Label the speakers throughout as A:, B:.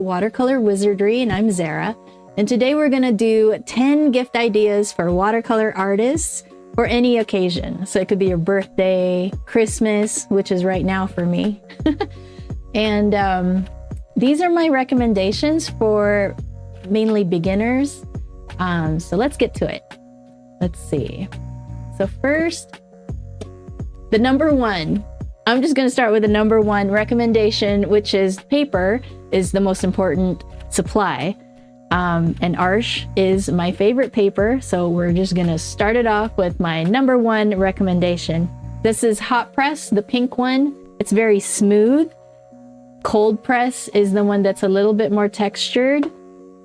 A: Watercolor Wizardry, and I'm Zara. And today we're going to do 10 gift ideas for watercolor artists for any occasion. So it could be your birthday, Christmas, which is right now for me. And these are my recommendations for mainly beginners. So let's get to it. Let's see. So first, the number one. I'm just going to start with the number one recommendation, which is paper is the most important supply. And Arch is my favorite paper. So we're just going to start it off with my number one recommendation. This is hot press, the pink one. It's very smooth. Cold press is the one that's a little bit more textured.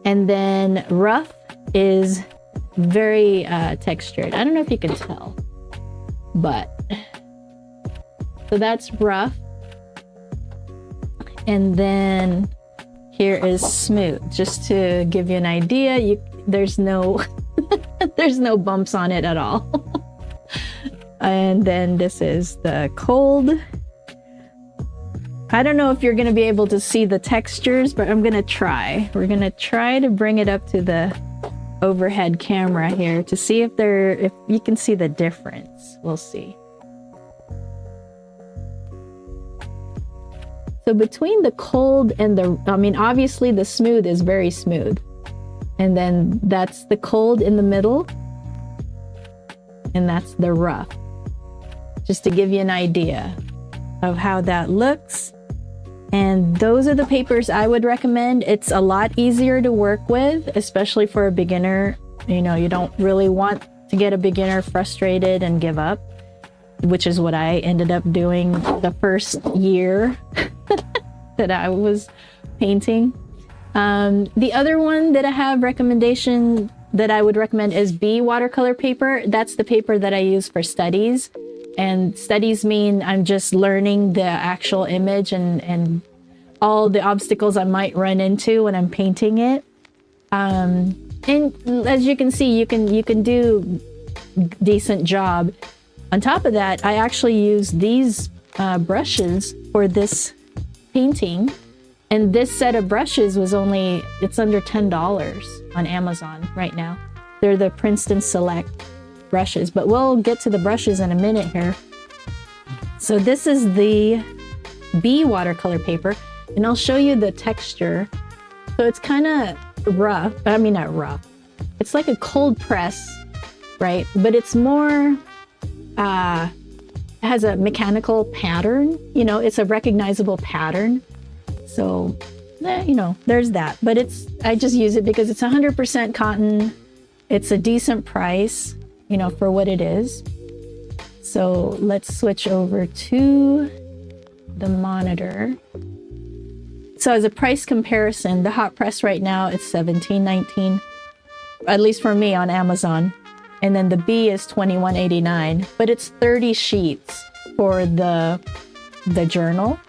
A: And then rough is very textured. I don't know if you can tell, but so that's rough. And then here is smooth. Just to give you an idea, there's no there's no bumps on it at all. And then this is the cold. I don't know if you're going to be able to see the textures, but I'm going to try. We're going to try to bring it up to the overhead camera here to see if you can see the difference. We'll see. So between the cold and obviously the smooth is very smooth. And then that's the cold in the middle. And that's the rough. Just to give you an idea of how that looks. And those are the papers I would recommend. It's a lot easier to work with, especially for a beginner. You know, you don't really want to get a beginner frustrated and give up, which is what I ended up doing the first year that I was painting. The other one that I have recommendation that I would recommend is B watercolor paper. That's the paper that I use for studies. And studies mean I'm just learning the actual image and all the obstacles I might run into when I'm painting it. And as you can see, you can do decent job. On top of that, I actually use these brushes for this painting. And this set of brushes was it's under $10 on Amazon right now. They're the Princeton Select brushes, but we'll get to the brushes in a minute here. So this is the B watercolor paper, and I'll show you the texture. So it's kind of rough. I mean, not rough. It's like a cold press, right? But it's more, has a mechanical pattern. You know, it's a recognizable pattern. So, there's that. But I just use it because it's 100% cotton. It's a decent price, for what it is. So let's switch over to the monitor. So as a price comparison, the hot press right now is $17.19, at least for me on Amazon. And then the B is $21.89, but it's 30 sheets for the journal.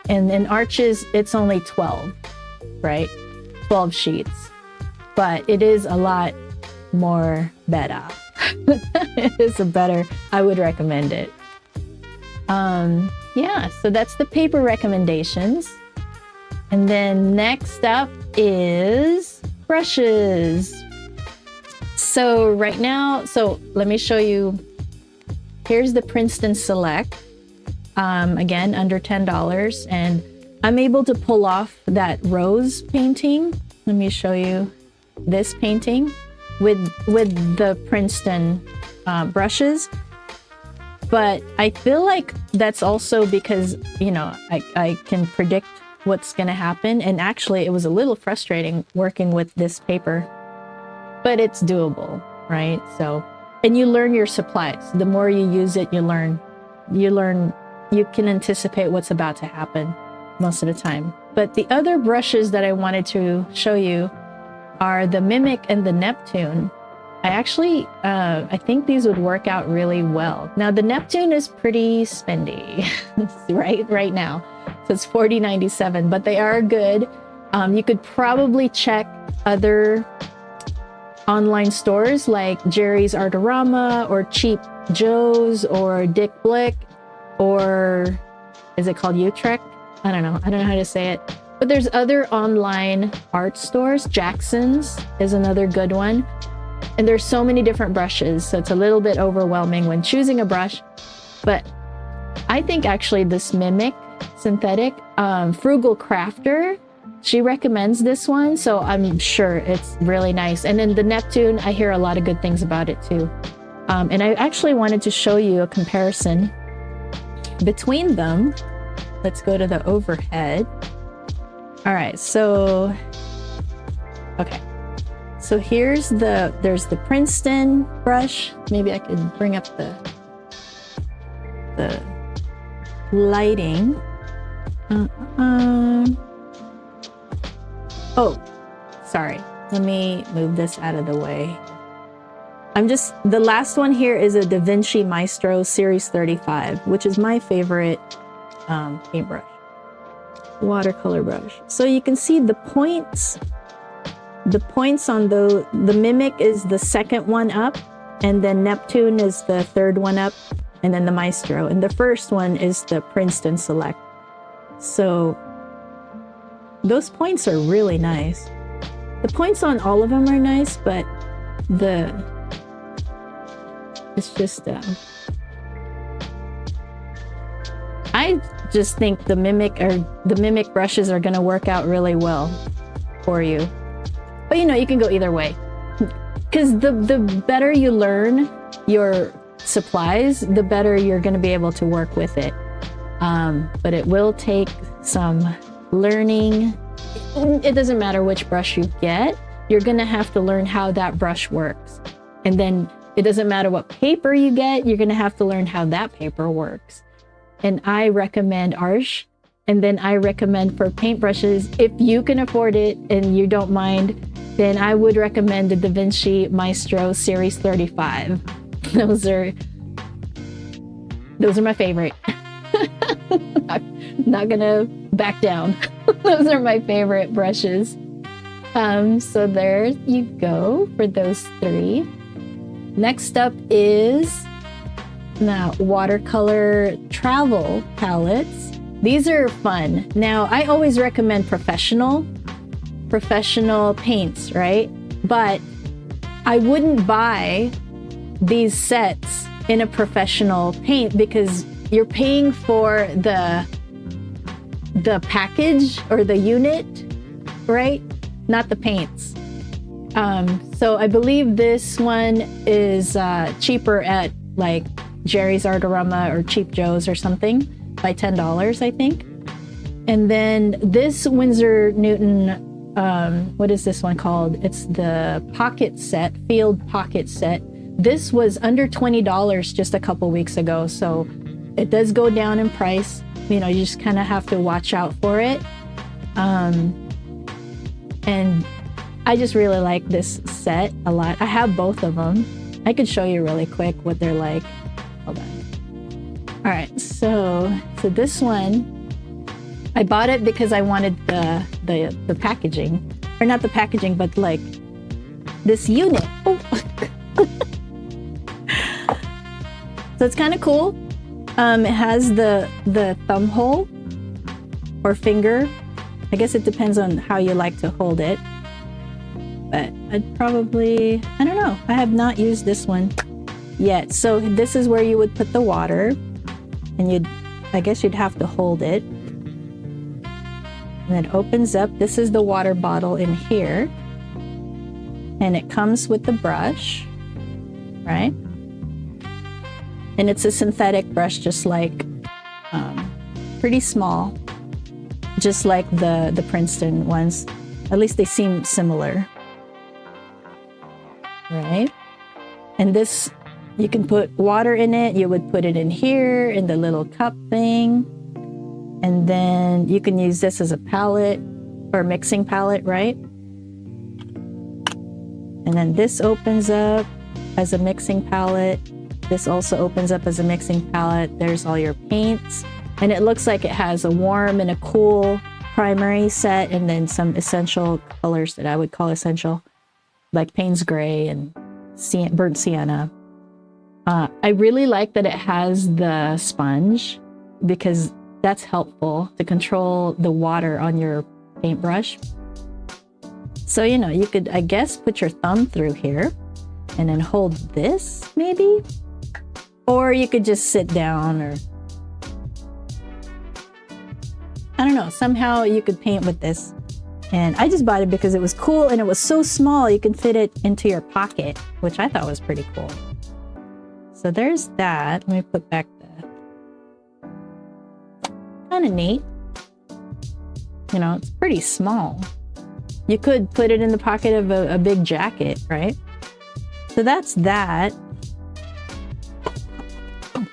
A: And in Arches, it's only 12, right? 12 sheets. But it is a lot more better. It is I would recommend it. Yeah, so that's the paper recommendations. And then next up is brushes. So right now, let me show you. Here's the Princeton Select. Again, under $10. And I'm able to pull off that rose painting. Let me show you this painting with the Princeton brushes. But I feel like that's also because, I can predict what's going to happen. And actually, it was a little frustrating working with this paper. But it's doable, right? So, and you learn your supplies. The more you use it, you learn. You can anticipate what's about to happen most of the time. But the other brushes that I wanted to show you are the Mimic and the Neptune. I think these would work out really well. Now the Neptune is pretty spendy, right now. So it's $40.97, but they are good. You could probably check other online stores like Jerry's Artorama or Cheap Joe's or Dick Blick, or is it called Utrecht? I don't know how to say it. But there's other online art stores. Jackson's is another good one. And there's so many different brushes, so it's a little bit overwhelming when choosing a brush. But I think actually this Mimic synthetic, Frugal Crafter, she recommends this one, so I'm sure it's really nice. And then the Neptune, I hear a lot of good things about it too. And I actually wanted to show you a comparison between them. Let's go to the overhead. All right, so, okay. So there's the Princeton brush. Maybe I could bring up the lighting. Oh, sorry. Let me move this out of the way. The last one here is a Da Vinci Maestro Series 35, which is my favorite paintbrush. Watercolor brush. So you can see the points. The points on the Mimic is the second one up, and then Neptune is the third one up, and then the Maestro. And the first one is the Princeton Select. So those points are really nice. The points on all of them are nice, but it's just I just think the Mimic brushes are going to work out really well for you. But you know, you can go either way, because the better you learn your supplies, the better you're going to be able to work with it. But it will take some learning. It doesn't matter which brush you get, you're going to have to learn how that brush works. And then it doesn't matter what paper you get, you're going to have to learn how that paper works. And I recommend Arches. And then I recommend for paintbrushes, if you can afford it and you don't mind, then I would recommend the Da Vinci Maestro Series 35. Those are my favorite. Not gonna back down. Those are my favorite brushes. So there you go for those three. Next up is now watercolor travel palettes. These are fun. Now, I always recommend professional paints, right? But I wouldn't buy these sets in a professional paint because you're paying for the package or the unit, right? Not the paints. So I believe this one is cheaper at like Jerry's Artarama or Cheap Joe's or something by $10, I think. And then this Winsor Newton, what is this one called? It's the pocket set, field pocket set. This was under $20 just a couple weeks ago. So it does go down in price. You know, you just kind of have to watch out for it. And I just really like this set a lot. I have both of them. I could show you really quick what they're like. Hold on. All right, so this one, I bought it because I wanted the packaging, or not the packaging, but like this unit. Oh. So it's kind of cool. It has the thumb hole or finger. I guess it depends on how you like to hold it. But I'd probably, I don't know. I have not used this one yet. So this is where you would put the water, and I guess you'd have to hold it. And it opens up. This is the water bottle in here. And it comes with the brush, right? And it's a synthetic brush, just like, pretty small, just like the Princeton ones. At least they seem similar, right? And this, you can put water in it. You would put it in here in the little cup thing. And then you can use this as a palette or mixing palette, right? And then this opens up as a mixing palette. This also opens up as a mixing palette. There's all your paints. And it looks like it has a warm and a cool primary set, and then some essential colors that I would call essential, like Payne's Gray and burnt sienna. I really like that it has the sponge, because that's helpful to control the water on your paintbrush. So, you know, you could, I guess, put your thumb through here and then hold this maybe, or you could just sit down, or I don't know, somehow you could paint with this. And I just bought it because it was cool and it was so small you can fit it into your pocket, which I thought was pretty cool. So there's that. Let me put back the, kind of neat. You know, it's pretty small. You could put it in the pocket of a big jacket, right? So that's that.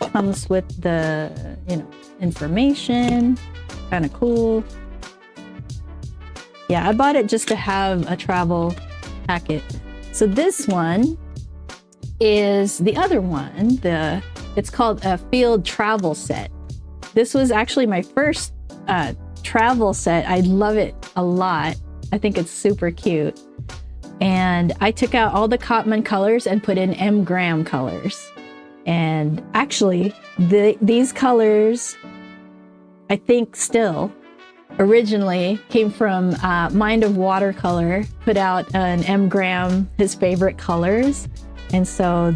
A: Comes with the, you know, information. Kind of cool. Yeah, I bought it just to have a travel packet. So this one is the other one. It's called a field travel set. This was actually my first travel set. I love it a lot. I think it's super cute. And I took out all the Cotman colors and put in M. Graham colors. And actually, these colors, I think still, originally came from Mind of Watercolor, put out an M. Graham, his favorite colors. And so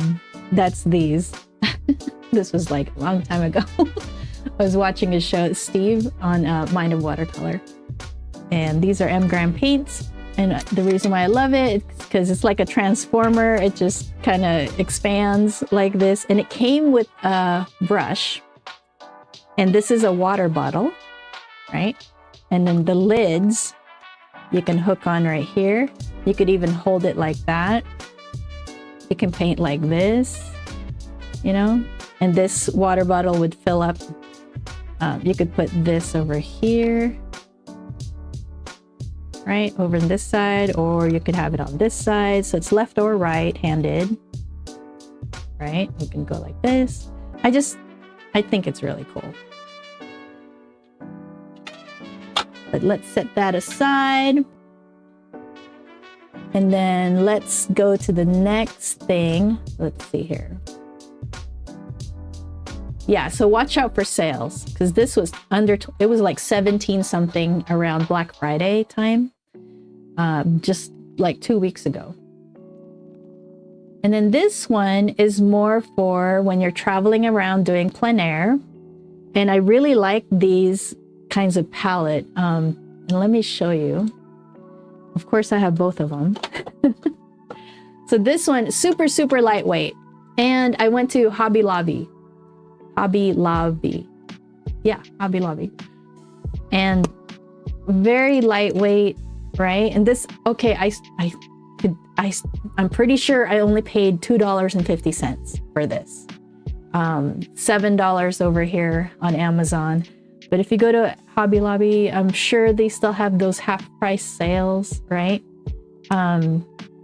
A: that's these. This was like a long time ago. I was watching his show, Steve, on Mind of Watercolor. And these are M. Graham paints. And the reason why I love it is because it's like a transformer. It just kind of expands like this. And it came with a brush. And this is a water bottle, right? And then the lids, you can hook on right here. You could even hold it like that. You can paint like this, you know? And this water bottle would fill up. You could put this over here, right? Over on this side, or you could have it on this side. So it's left or right-handed, right? You can go like this. I think it's really cool. But let's set that aside. And then let's go to the next thing. Let's see here. Yeah, so watch out for sales, because this was it was like 17 something around Black Friday time, just like 2 weeks ago. And then this one is more for when you're traveling around doing plein air. And I really like these kinds of palette. And let me show you. Of course, I have both of them. So this one, super, super lightweight. And I went to Hobby Lobby. Yeah, Hobby Lobby. And very lightweight, right? And this, okay, I'm pretty sure I only paid $2.50 for this. $7 over here on Amazon. But if you go to Hobby Lobby, I'm sure they still have those half-price sales, right?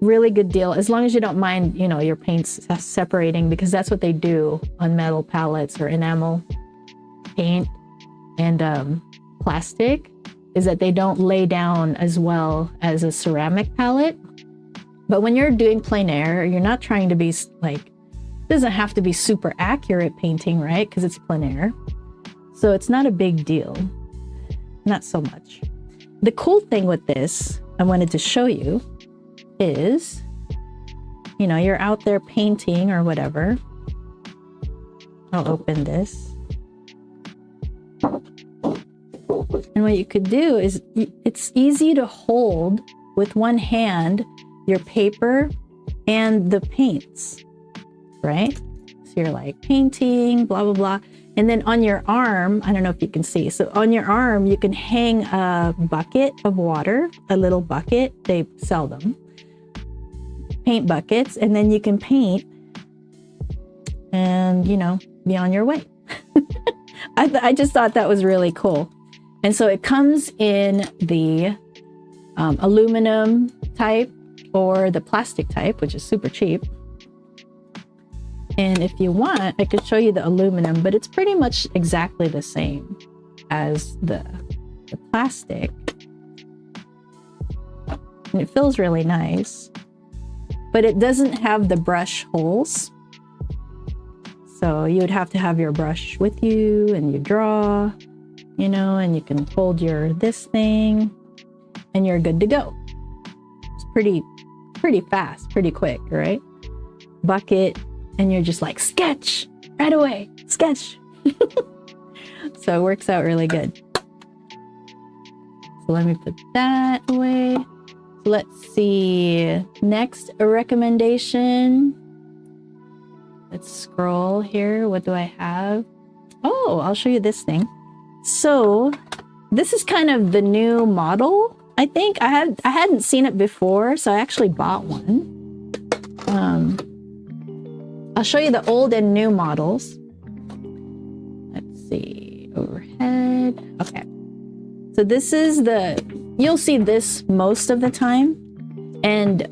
A: Really good deal, as long as you don't mind, you know, your paints separating, because that's what they do on metal palettes or enamel paint and plastic, is that they don't lay down as well as a ceramic palette. But when you're doing plein air, you're not trying to be like, it doesn't have to be super accurate painting, right? Because it's plein air. So it's not a big deal. Not so much. The cool thing with this, I wanted to show you, is, you know, you're out there painting or whatever. I'll open this. And what you could do is, it's easy to hold with one hand your paper and the paints, right? So you're like painting, blah, blah, blah. And then on your arm, I don't know if you can see. So on your arm, you can hang a bucket of water, a little bucket. They sell them. Paint buckets. And then you can paint and, you know, be on your way. I just thought that was really cool. And so it comes in the aluminum type or the plastic type, which is super cheap. And if you want, I could show you the aluminum, but it's pretty much exactly the same as the plastic. And it feels really nice, but it doesn't have the brush holes. So you would have to have your brush with you and you draw, you know, and you can hold your this thing. and you're good to go. It's pretty fast, pretty quick, right? Bucket, and you're just like, sketch right away, sketch. So it works out really good. So let me put that away. So let's see. Next, a recommendation. Let's scroll here. What do I have? Oh, I'll show you this thing. So this is kind of the new model. I think I hadn't seen it before, so I actually bought one. I'll show you the old and new models. Let's see, overhead. Okay. So this is you'll see this most of the time. And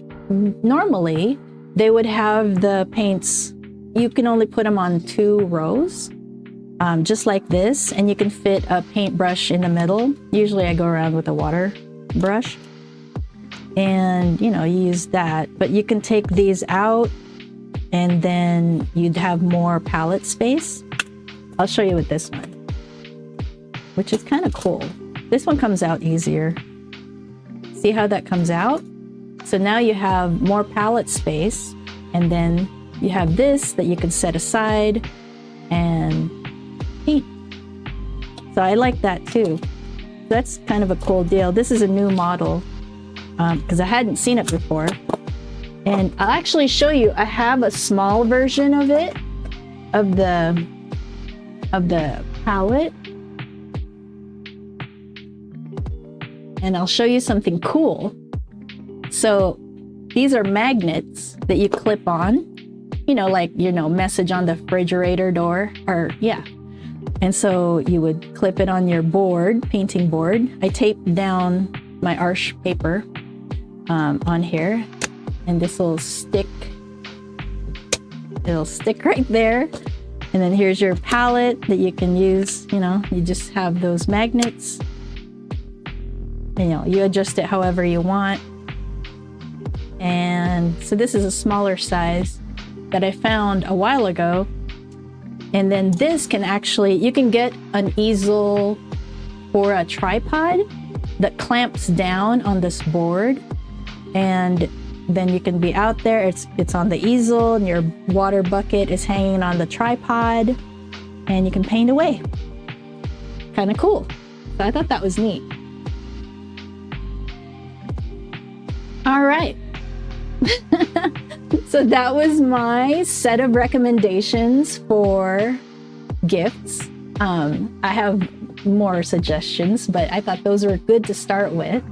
A: normally they would have the paints, you can only put them on 2 rows, just like this. And you can fit a paintbrush in the middle. Usually I go around with a water brush and, you know, you use that. But you can take these out and then you'd have more palette space. I'll show you with this one, which is kind of cool. This one comes out easier. See how that comes out? So now you have more palette space, and then you have this that you can set aside and paint. So I like that too. That's kind of a cool deal. This is a new model because I hadn't seen it before. And I'll actually show you, I have a small version of it, of the palette. And I'll show you something cool. So these are magnets that you clip on, you know, like, you know, message on the refrigerator door, or yeah. And so you would clip it on your board, painting board. I taped down my arch paper on here, and this will stick. It'll stick right there. And then here's your palette that you can use, you know, you just have those magnets. You know, you adjust it however you want. And so this is a smaller size that I found a while ago. And then this can actually, you can get an easel or a tripod that clamps down on this board. And then you can be out there, it's on the easel, and your water bucket is hanging on the tripod, and you can paint away. Kind of cool. So I thought that was neat. All right. So that was my set of recommendations for gifts. I have more suggestions, but I thought those were good to start with.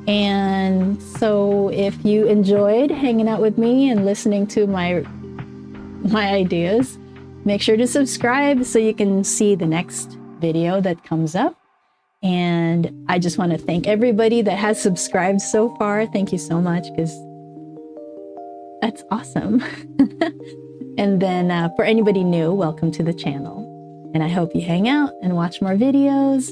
A: And so if you enjoyed hanging out with me and listening to my ideas, make sure to subscribe so you can see the next video that comes up. And I just want to thank everybody that has subscribed so far. Thank you so much, because that's awesome. And then for anybody new, welcome to the channel. And I hope you hang out and watch more videos.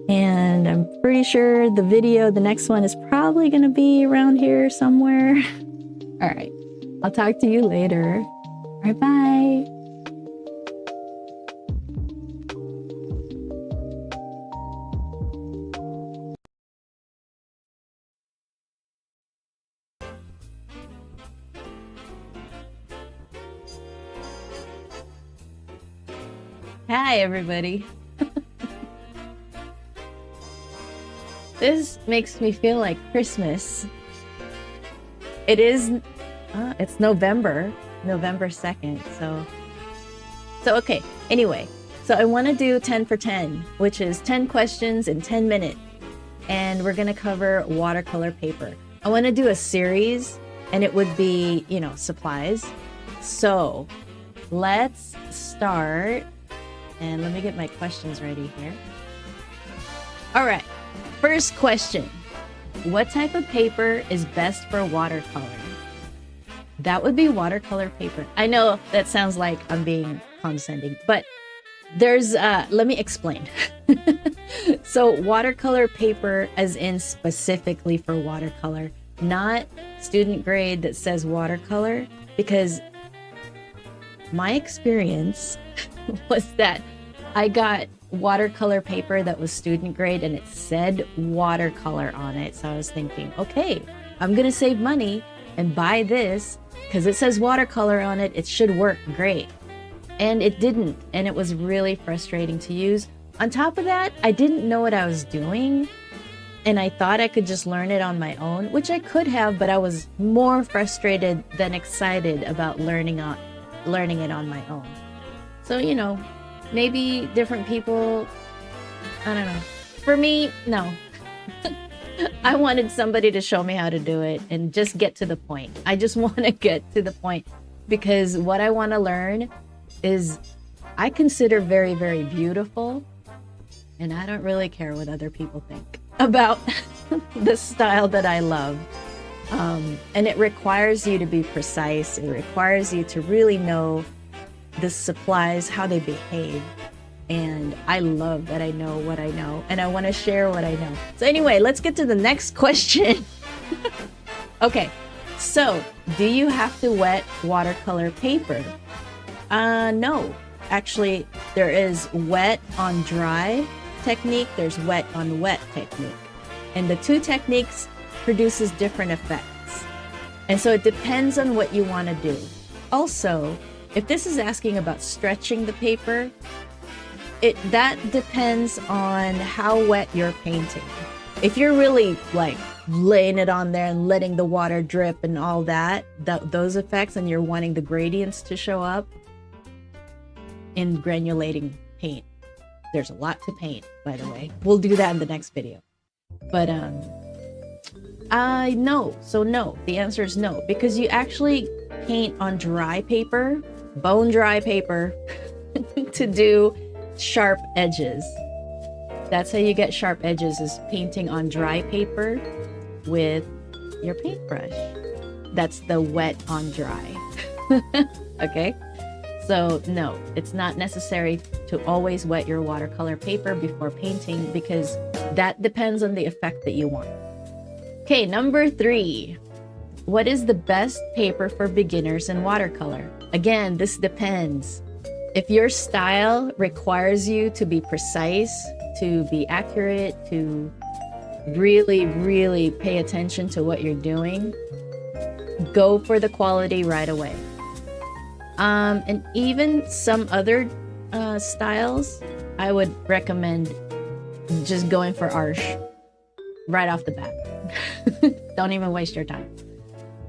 A: And I'm pretty sure the next one is probably going to be around here somewhere. All right. I'll talk to you later. All right, bye. Hi, everybody. This makes me feel like Christmas. It is, it's November 2nd. So okay, anyway, so I want to do 10 for 10, which is 10 questions in 10 minutes. And we're going to cover watercolor paper. I want to do a series, and it would be, you know, supplies. So let's start. And let me get my questions ready here. All right. First question. What type of paper is best for watercolor? That would be watercolor paper. I know that sounds like I'm being condescending, but there's, let me explain. So watercolor paper as in specifically for watercolor, not student grade that says watercolor, because my experience was that I got watercolor paper that was student grade and it said watercolor on it. So I was thinking, okay, I'm gonna save money and buy this because it says watercolor on it. It should work great. And it didn't. And it was really frustrating to use. On top of that, I didn't know what I was doing. And I thought I could just learn it on my own, which I could have, but I was more frustrated than excited about learning it on my own. So, you know, maybe different people, I don't know. For me, no. I wanted somebody to show me how to do it and just get to the point. I just want to get to the point because what I want to learn is I consider very, very beautiful, and I don't really care what other people think about the style that I love. And it requires you to be precise. It requires you to really know the supplies, how they behave. And I love that I know what I know, and I want to share what I know. So anyway, let's get to the next question. Okay, so do you have to wet watercolor paper? No. Actually, there is wet on dry technique, there's wet on wet technique. And the two techniques produces different effects. And so it depends on what you want to do. Also, if this is asking about stretching the paper, that depends on how wet you're painting. If you're really like laying it on there and letting the water drip and all that, those effects, and you're wanting the gradients to show up in granulating paint. There's a lot to paint, by the way. We'll do that in the next video. But no. So no, the answer is no, because you actually paint on dry paper, bone dry paper, to do sharp edges. That's how you get sharp edges, is painting on dry paper with your paintbrush. That's the wet on dry. Okay? So no, it's not necessary to always wet your watercolor paper before painting, because that depends on the effect that you want. Okay, number 3. What is the best paper for beginners in watercolor? Again, this depends. If your style requires you to be precise, to be accurate, to really, really pay attention to what you're doing, go for the quality right away. And even some other styles, I would recommend just going for Arch right off the bat. Don't even waste your time.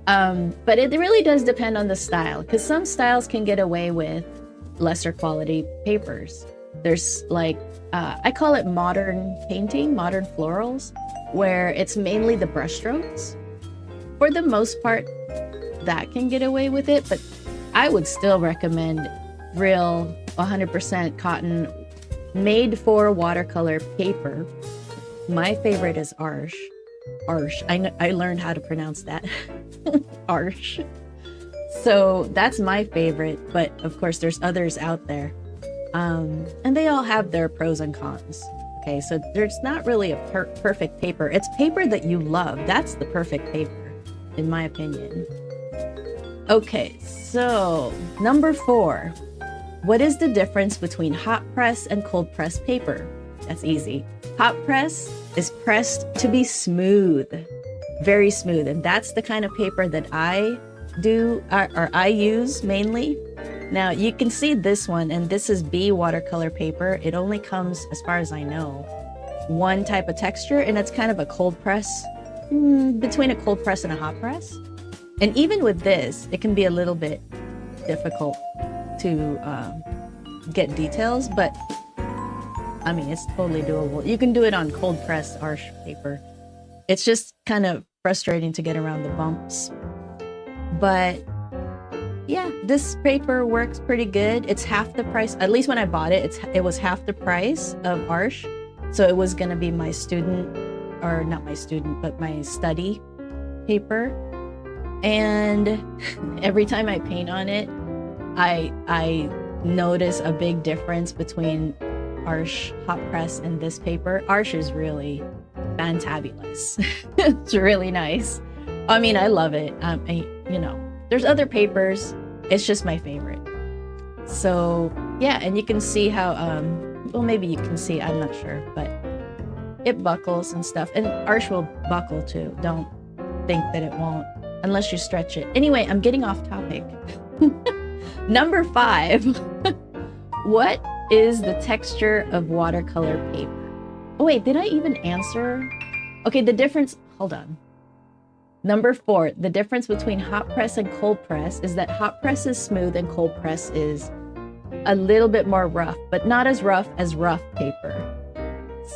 A: But it really does depend on the style, because some styles can get away with lesser quality papers. There's like, I call it modern painting, modern florals, where it's mainly the brushstrokes. For the most part, that can get away with it, but I would still recommend real 100% cotton made for watercolor paper. My favorite is Arch. I learned how to pronounce that. Arch. So that's my favorite, but of course there's others out there. And they all have their pros and cons. Okay, so there's not really a perfect paper. It's paper that you love. That's the perfect paper, in my opinion. Okay, so number 4. What is the difference between hot press and cold press paper? That's easy. Hot press is pressed to be smooth, very smooth. And that's the kind of paper that I do, or I use mainly. Now you can see this one, and this is B watercolor paper. It only comes, as far as I know, one type of texture, and it's kind of a cold press, between a cold press and a hot press. And even with this, it can be a little bit difficult to get details, but I mean, it's totally doable. You can do it on cold press Arch paper. It's just kind of frustrating to get around the bumps. But yeah, this paper works pretty good. It's half the price. At least when I bought it, it was half the price of Arch. So it was going to be my student, or not my student, but my study paper. And every time I paint on it, I notice a big difference between Arch hot press and this paper. Arch is really fantabulous. It's really nice. I mean, I love it. You know, there's other papers. It's just my favorite. So yeah, and you can see how well, maybe you can see, I'm not sure, but it buckles and stuff. And ours will buckle too. Don't think that it won't, unless you stretch it. Anyway, I'm getting off topic. Number 5. What is the texture of watercolor paper? Oh wait, did I even answer? Okay, the difference, hold on. Number 4, the difference between hot press and cold press is that hot press is smooth and cold press is a little bit more rough, but not as rough paper.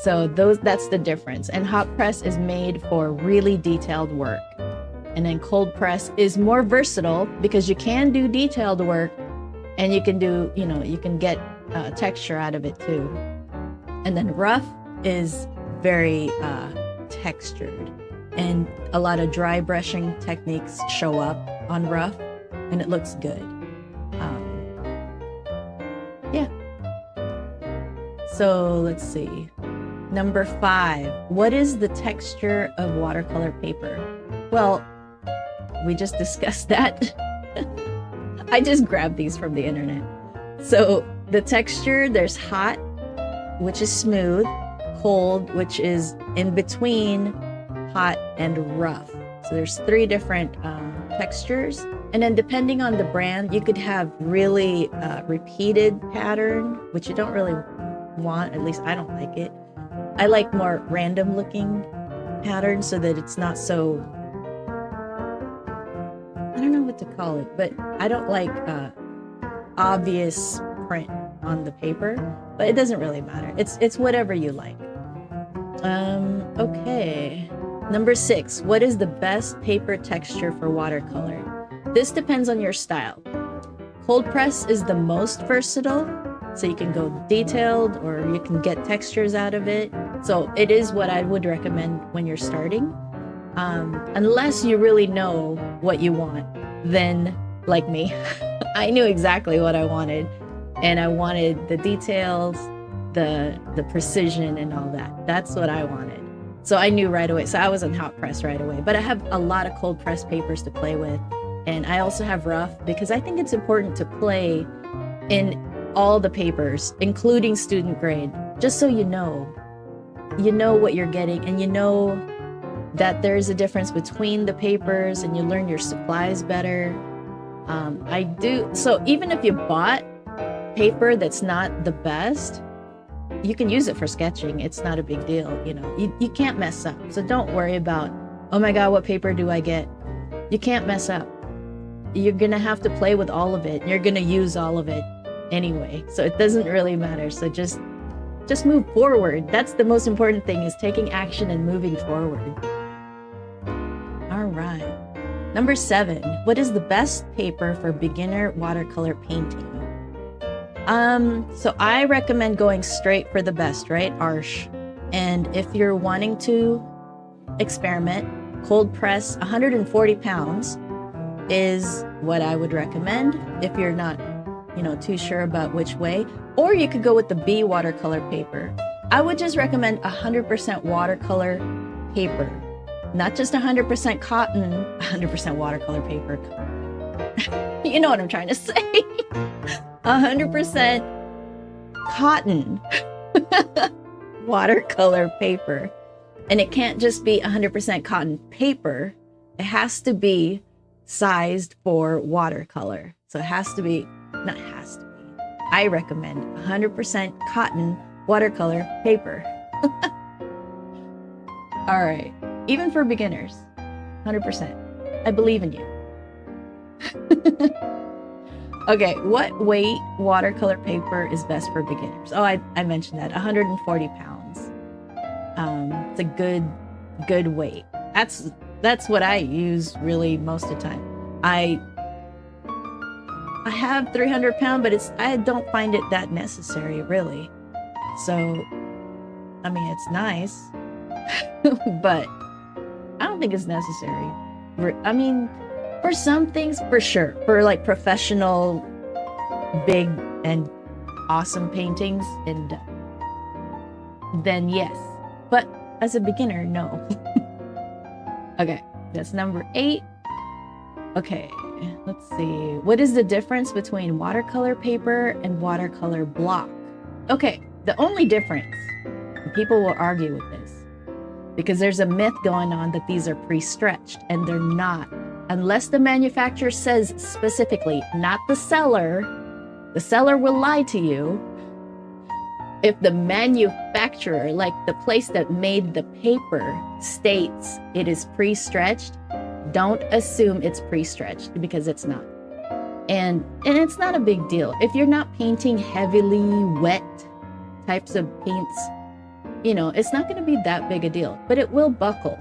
A: So that's the difference. And hot press is made for really detailed work. And then cold press is more versatile because you can do detailed work and you can do, you can get texture out of it too. And then rough is very textured. And a lot of dry brushing techniques show up on rough, and it looks good. Yeah. So let's see. Number 5. What is the texture of watercolor paper? Well, we just discussed that. I just grabbed these from the internet. So the texture, there's hot, which is smooth, cold, which is in between hot and rough. So there's 3 different textures. And then depending on the brand, you could have really repeated pattern, which you don't really want. At least I don't like it. I like more random looking patterns so that it's not so, I don't know what to call it, but I don't like obvious print on the paper, but it doesn't really matter. It's whatever you like. Okay. Number 6, what is the best paper texture for watercolor? This depends on your style. Cold press is the most versatile, so you can go detailed or you can get textures out of it. So it is what I would recommend when you're starting. Unless you really know what you want, then like me, I knew exactly what I wanted, and I wanted the details, the precision and all that. That's what I wanted. So I knew right away. So I was on hot press right away, but I have a lot of cold press papers to play with. And I also have rough because I think it's important to play in all the papers, including student grade, just so you know what you're getting, and you know that there's a difference between the papers, and you learn your supplies better. I do. So even if you bought paper that's not the best, you can use it for sketching. It's not a big deal. You can't mess up. So don't worry about, oh my God, what paper do I get? You can't mess up. You're going to have to play with all of it. You're going to use all of it anyway. So it doesn't really matter. So just move forward. That's the most important thing, is taking action and moving forward. All right. Number 7, what is the best paper for beginner watercolor painting? So I recommend going straight for the best, right? Arch. And if you're wanting to experiment, cold press 140 pounds is what I would recommend if you're not, too sure about which way. Or you could go with the B watercolor paper. I would just recommend 100% watercolor paper, not just 100% cotton, 100% watercolor paper. You know what I'm trying to say. 100% cotton watercolor paper. And it can't just be 100% cotton paper. It has to be sized for watercolor. So it has to be, not has to be, I recommend 100% cotton watercolor paper. All right, even for beginners, 100%. I believe in you. Okay, what weight watercolor paper is best for beginners? Oh, I mentioned that, 140 pounds. It's a good weight. That's what I use really most of the time. I have 300 pound, but I don't find it that necessary, really. So, I mean, it's nice, but I don't think it's necessary. I mean, for some things, for sure. For like professional, big and awesome paintings, and then yes. But as a beginner, no. Okay, that's number 8. Okay, let's see. What is the difference between watercolor paper and watercolor block? Okay, The only difference, and people will argue with this, because there's a myth going on that these are pre-stretched, and they're not. Unless the manufacturer says specifically, not the seller. The seller will lie to you. If the manufacturer, like the place that made the paper, states it is pre-stretched, don't assume it's pre-stretched, because it's not. And it's not a big deal. If you're not painting heavily wet types of paints, you know, it's not going to be that big a deal, but it will buckle.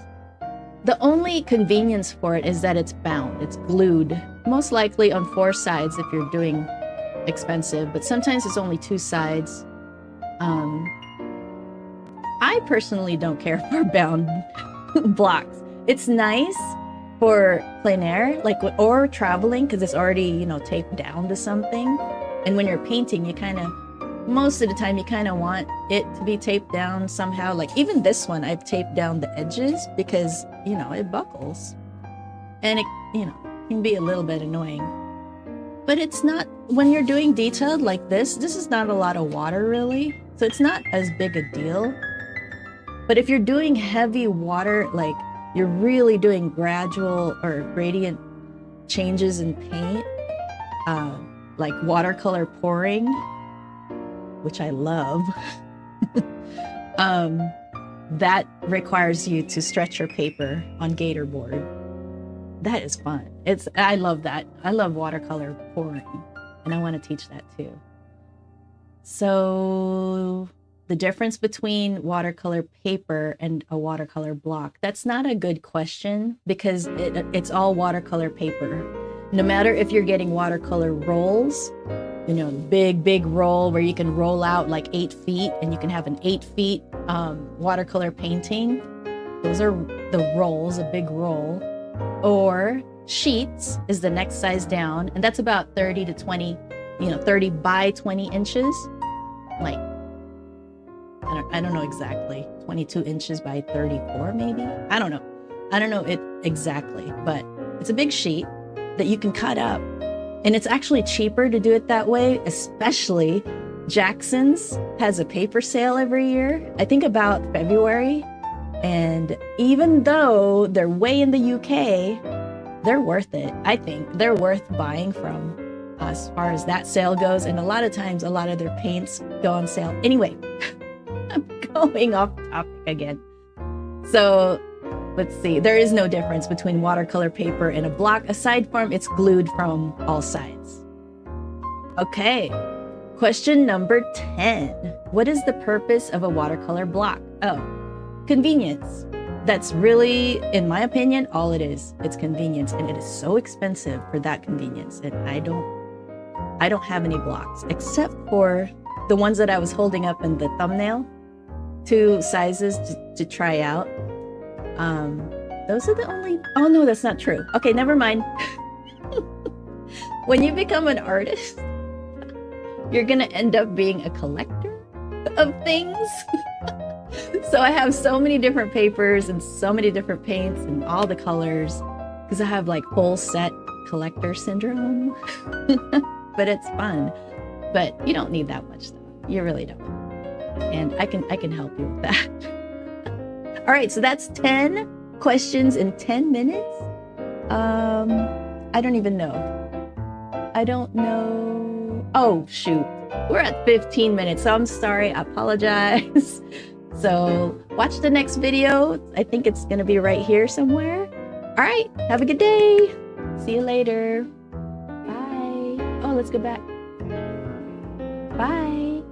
A: The only convenience for it is that it's bound, it's glued, most likely on 4 sides if you're doing expensive, but sometimes it's only 2 sides. I personally don't care for bound blocks. It's nice for plein air, like, or traveling, because it's already, you know, taped down to something. And when you're painting, you kind of, most of the time, you kind of want it to be taped down somehow. Like even this one, I've taped down the edges because, you know, it buckles. And it, you know, can be a little bit annoying. But it's not, when you're doing detailed like this is not a lot of water really. So it's not as big a deal. But if you're doing heavy water, like you're really doing gradual or gradient changes in paint, like watercolor pouring, which I love, that requires you to stretch your paper on gator board. That is fun. I love that. I love watercolor pouring, and I want to teach that too. So the difference between watercolor paper and a watercolor block, that's not a good question, because it's all watercolor paper. No matter if you're getting watercolor rolls, you know, big roll where you can roll out like 8 feet and you can have an 8 feet watercolor painting. Those are the rolls, a big roll. Or sheets is the next size down, and that's about 30 to 20, you know, 30 by 20 inches. Like, I don't know exactly, 22 inches by 34 maybe? I don't know it exactly, but it's a big sheet that you can cut up. And it's actually cheaper to do it that way, especially Jackson's has a paper sale every year, I think about February. And even though they're way in the UK, they're worth it. I think they're worth buying from as far as that sale goes. And a lot of times, a lot of their paints go on sale. Anyway, I'm going off topic again. So let's see. There is no difference between watercolor paper and a block, aside from it's glued from all sides. Okay. Question number 10. What is the purpose of a watercolor block? Oh, convenience. That's really, in my opinion, all it is. It's convenience, and it is so expensive for that convenience. And I don't have any blocks except for the ones that I was holding up in the thumbnail, 2 sizes to try out. Those are the only, oh no, that's not true. Okay, never mind. When you become an artist, you're gonna end up being a collector of things. So I have so many different papers and so many different paints and all the colors, because I have like full set collector syndrome. But it's fun. But you don't need that much stuff. You really don't. And I can help you with that. All right, so that's 10 questions in 10 minutes. I don't even know. I don't know. Oh, shoot. We're at 15 minutes, so I'm sorry. I apologize. So watch the next video. I think it's going to be right here somewhere. All right. Have a good day. See you later. Bye. Oh, let's go back. Bye.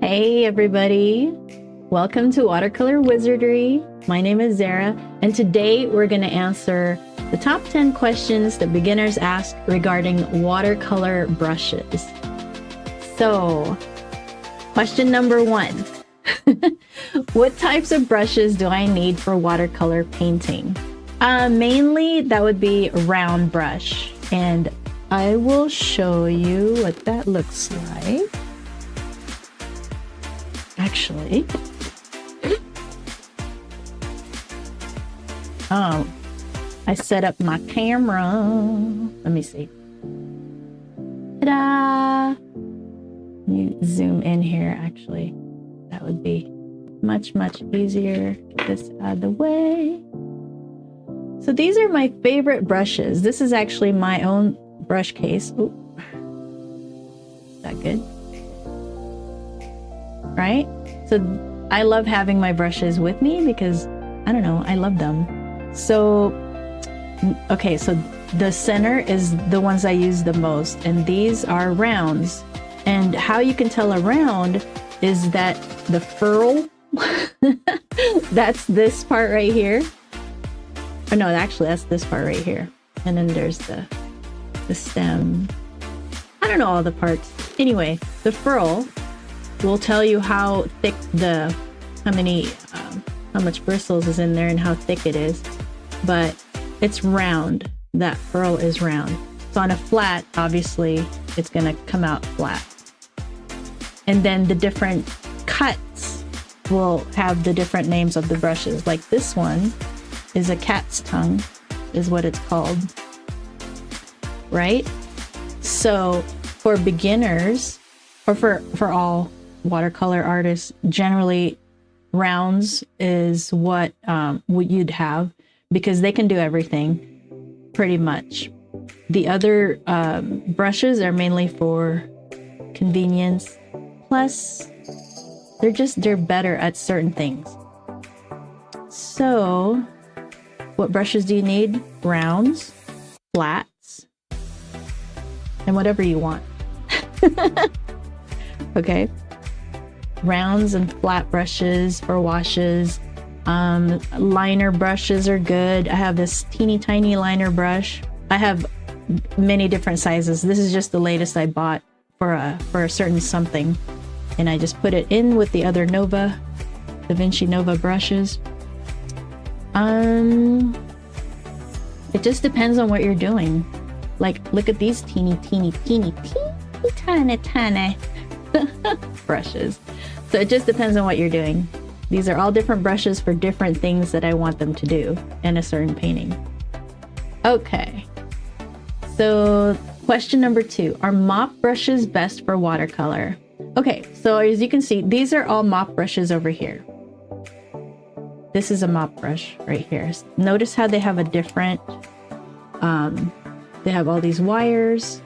A: Hey, everybody. Welcome to Watercolor Wizardry. My name is Zara, and today we're going to answer the top 10 questions that beginners ask regarding watercolor brushes. So, question number 1. What types of brushes do I need for watercolor painting? Mainly, that would be a round brush, and I will show you what that looks like. Actually, I set up my camera. Let me see. Ta-da! Let me zoom in here, actually. That would be much, much easier. Get this out of the way. So these are my favorite brushes. This is actually my own brush case. Ooh. Is that good? Right? So I love having my brushes with me because, I don't know, I love them. So, okay, so the center is the ones I use the most, and these are rounds. And how you can tell a round is that the ferrule, that's this part right here. Oh no, actually that's this part right here. And then there's the stem. I don't know all the parts. Anyway, the ferrule will tell you how thick how much bristles is in there and how thick it is. But it's round. That ferrule is round. So on a flat, obviously, it's gonna come out flat. And then the different cuts will have the different names of the brushes. Like this one is a cat's tongue, is what it's called, right? So for beginners, or for all watercolor artists, generally rounds is what you'd have, because they can do everything pretty much. The other brushes are mainly for convenience. Plus, they're better at certain things. So, what brushes do you need? Rounds, flats, and whatever you want. Okay? Rounds and flat brushes for washes. Liner brushes are good. I have this teeny tiny liner brush. I have many different sizes. This is just the latest I bought for a certain something. And I just put it in with the other Da Vinci Nova brushes. It just depends on what you're doing. Like, look at these teeny tiny brushes. So it just depends on what you're doing. These are all different brushes for different things that I want them to do in a certain painting. Okay. So question number 2, are mop brushes best for watercolor? Okay, so as you can see, these are all mop brushes over here. This is a mop brush right here. Notice how they have a different, they have all these wires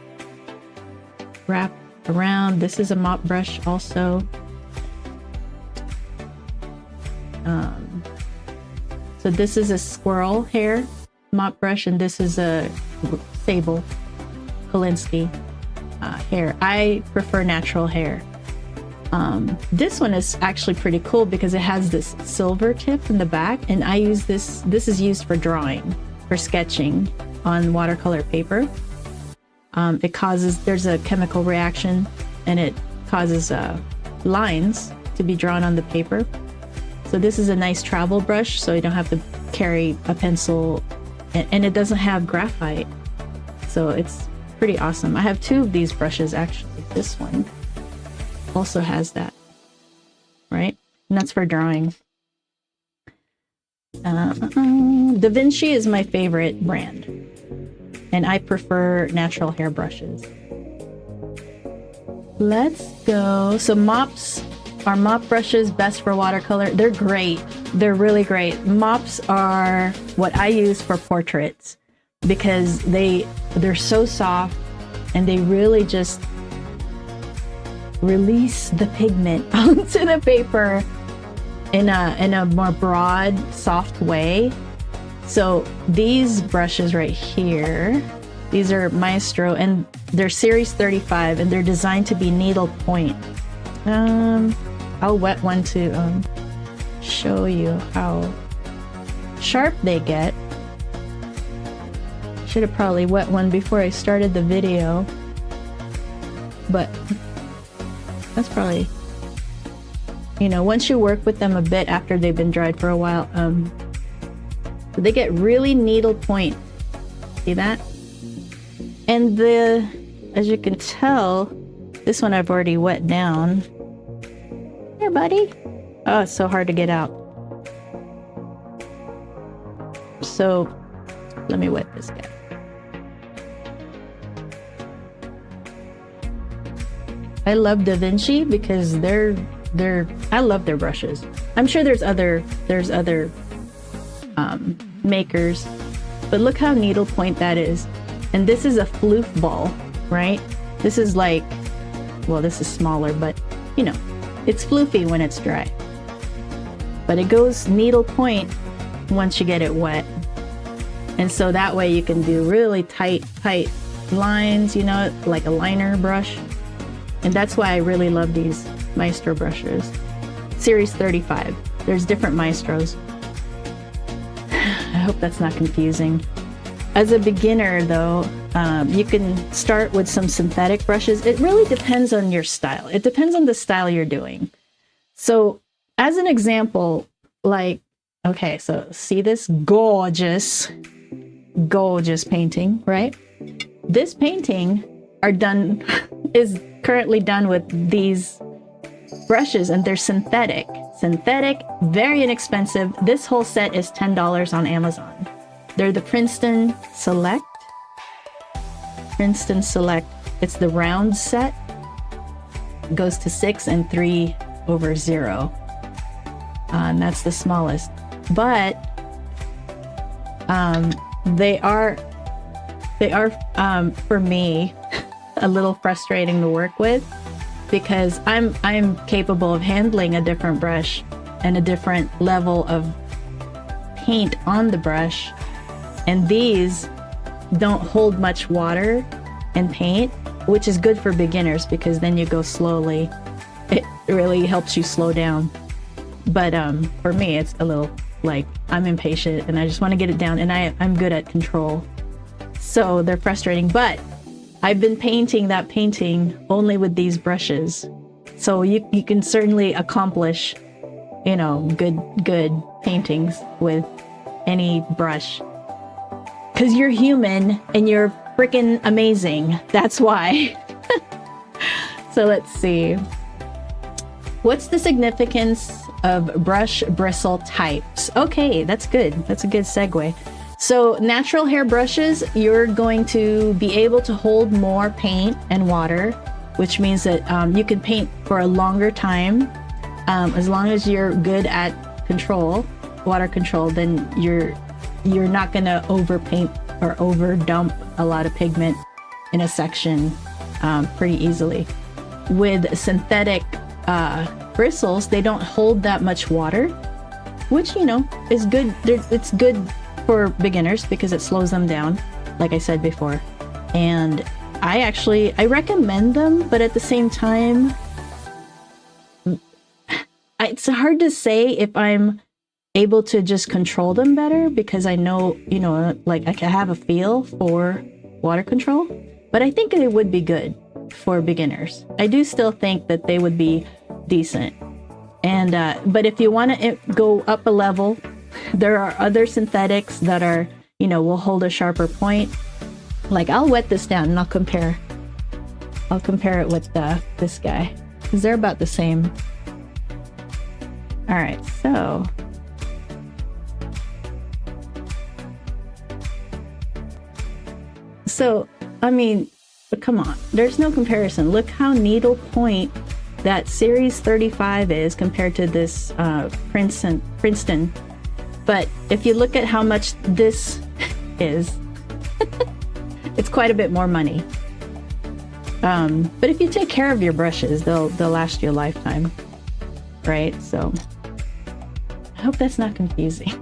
A: wrapped around. This is a mop brush also. So this is a squirrel hair mop brush, and this is a sable Kolinsky hair. I prefer natural hair. This one is actually pretty cool because it has this silver tip in the back, and I use this. This is used for drawing, for sketching on watercolor paper. There's a chemical reaction, and it causes lines to be drawn on the paper. So this is a nice travel brush, so you don't have to carry a pencil, and it doesn't have graphite. So it's pretty awesome. I have 2 of these brushes actually. This one also has that, right? And that's for drawing. Da Vinci is my favorite brand, and I prefer natural hair brushes. Let's go. So mops. Are mop brushes best for watercolor? They're great. They're really great. Mops are what I use for portraits because they're so soft, and they really just release the pigment onto the paper in a more broad, soft way. So these brushes right here, these are Maestro, and they're series 35, and they're designed to be needle point. I'll wet one to show you how sharp they get. Should have probably wet one before I started the video, but that's probably, you know, once you work with them a bit after they've been dried for a while, they get really needle point. See that? And as you can tell, this one I've already wet down. Here, buddy. Oh, it's so hard to get out. So let me wet this guy. I love Da Vinci because I love their brushes. I'm sure there's other makers, but look how needlepoint that is. And this is a floof ball, right? This is like, well, this is smaller, but you know, it's floofy when it's dry. But it goes needlepoint once you get it wet. And so that way you can do really tight lines, you know, like a liner brush. And that's why I really love these Maestro brushes. Series 35. There's different Maestros. I hope that's not confusing. As a beginner though, you can start with some synthetic brushes. It really depends on your style. It depends on the style you're doing. So as an example, like, okay, so see this gorgeous painting, right? This painting is currently done with these brushes, and they're synthetic, very inexpensive. This whole set is $10 on Amazon. They're the Princeton Select. It's the round set. It goes to 6 and 3/0. And that's the smallest. But they are for me a little frustrating to work with, because I'm capable of handling a different brush and a different level of paint on the brush, and these don't hold much water and paint, which is good for beginners because then you go slowly. It really helps you slow down. But for me, it's a little like I'm impatient and I just want to get it down, and I'm good at control. So they're frustrating, but I've been painting that painting only with these brushes. So you can certainly accomplish, you know, good paintings with any brush. Because you're human and you're freaking amazing. That's why. So let's see. What's the significance of brush bristle types? Okay, that's good. That's a good segue. So natural hair brushes, you're going to be able to hold more paint and water, which means that you can paint for a longer time. As long as you're good at water control, then you're not going to overpaint or overdump a lot of pigment in a section pretty easily. With synthetic bristles, they don't hold that much water, which, you know, is good. It's good for beginners because it slows them down, like I said before. And I recommend them, but at the same time, it's hard to say if I'm able to just control them better, because I know, you know, like I have a feel for water control, but I think it would be good for beginners. I do still think that they would be decent. And but if you want to go up a level, there are other synthetics that are, you know, will hold a sharper point. Like, I'll wet this down and I'll compare it with this guy, because they're about the same. All right, so I mean, but come on, there's no comparison. Look how needlepoint that Series 35 is compared to this Princeton. But if you look at how much this is, it's quite a bit more money. But if you take care of your brushes, they'll last you a lifetime, right? So I hope that's not confusing.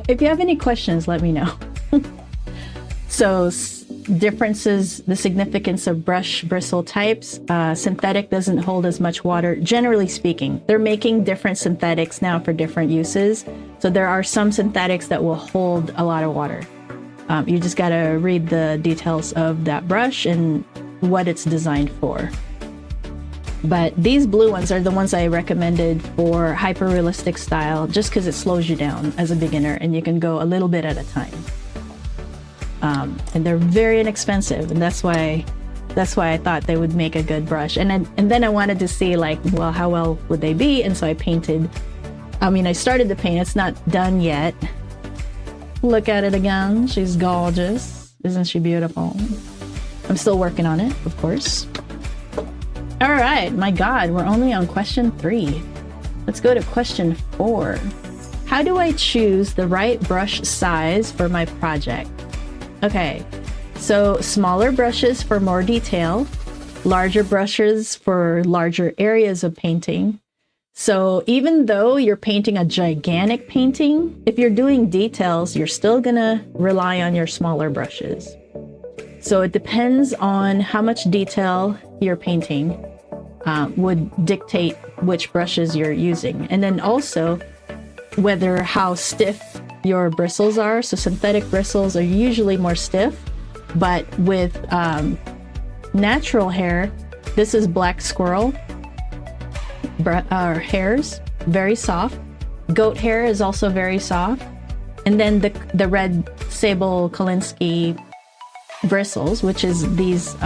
A: If you have any questions, let me know. So differences, the significance of brush bristle types. Synthetic doesn't hold as much water, generally speaking. They're making different synthetics now for different uses. So there are some synthetics that will hold a lot of water. You just got to read the details of that brush and what it's designed for. But these blue ones are the ones I recommended for hyper-realistic style, just because it slows you down as a beginner and you can go a little bit at a time. And they're very inexpensive, and that's why I thought they would make a good brush. And then I wanted to see, like, well, how well would they be? And so I started to paint. It's not done yet, Look at it again. She's gorgeous. Isn't she beautiful? I'm still working on it, of course. All right, my God, we're only on question 3. Let's go to question 4. How do I choose the right brush size for my project? Okay, so smaller brushes for more detail, larger brushes for larger areas of painting. So even though you're painting a gigantic painting, if you're doing details, you're still gonna rely on your smaller brushes. So it depends on how much detail you're painting would dictate which brushes you're using. And then also whether how stiff your bristles are. So synthetic bristles are usually more stiff, but with natural hair, this is black squirrel hairs, very soft. Goat hair is also very soft. And then the red sable Kolinsky bristles, which is these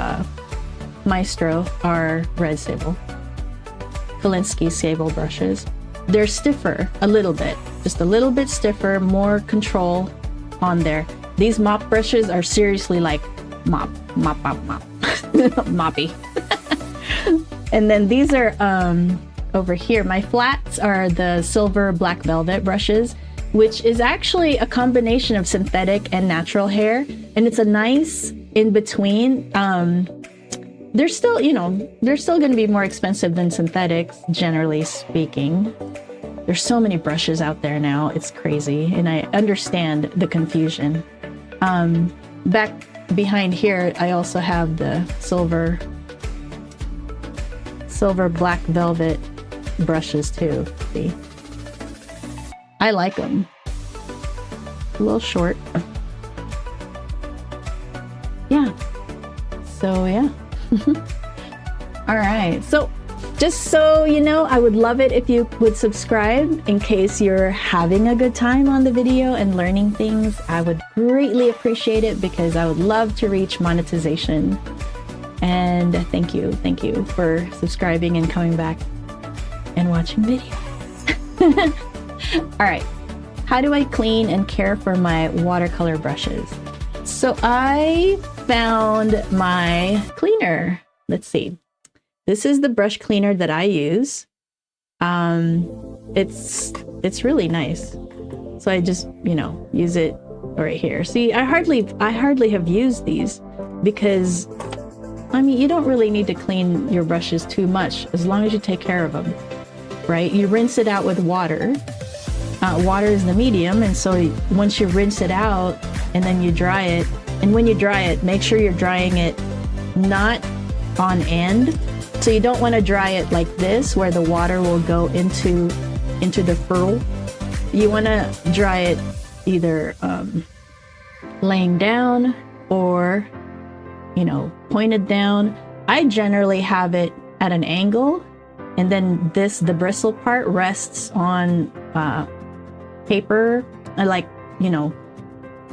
A: Maestro are red sable. Kolinsky sable brushes. They're stiffer a little bit, just a little bit stiffer, more control on there. These mop brushes are seriously like mop, moppy. And then these are over here. My flats are the silver black velvet brushes, which is actually a combination of synthetic and natural hair. And it's a nice in between. They're still, they're still going to be more expensive than synthetics, generally speaking. There's so many brushes out there now. It's crazy. And I understand the confusion. Back behind here, I also have the silver black velvet brushes too. See? I like them. A little short. Yeah. So yeah. All right. So just so you know, I would love it if you would subscribe in case you're having a good time on the video and learning things. I would greatly appreciate it because I would love to reach monetization. And thank you for subscribing and coming back and watching videos. All right, how do I clean and care for my watercolor brushes? So I found my cleaner. Let's see. This is the brush cleaner that I use. It's really nice. So I just, use it right here. See, I hardly have used these because you don't really need to clean your brushes too much as long as you take care of them, right? You rinse it out with water. Water is the medium, and so once you rinse it out and then you dry it, and when you dry it, make sure you're drying it not on end. So you don't want to dry it like this where the water will go into the furl. You want to dry it either laying down or pointed down. I generally have it at an angle, and then the bristle part rests on paper, like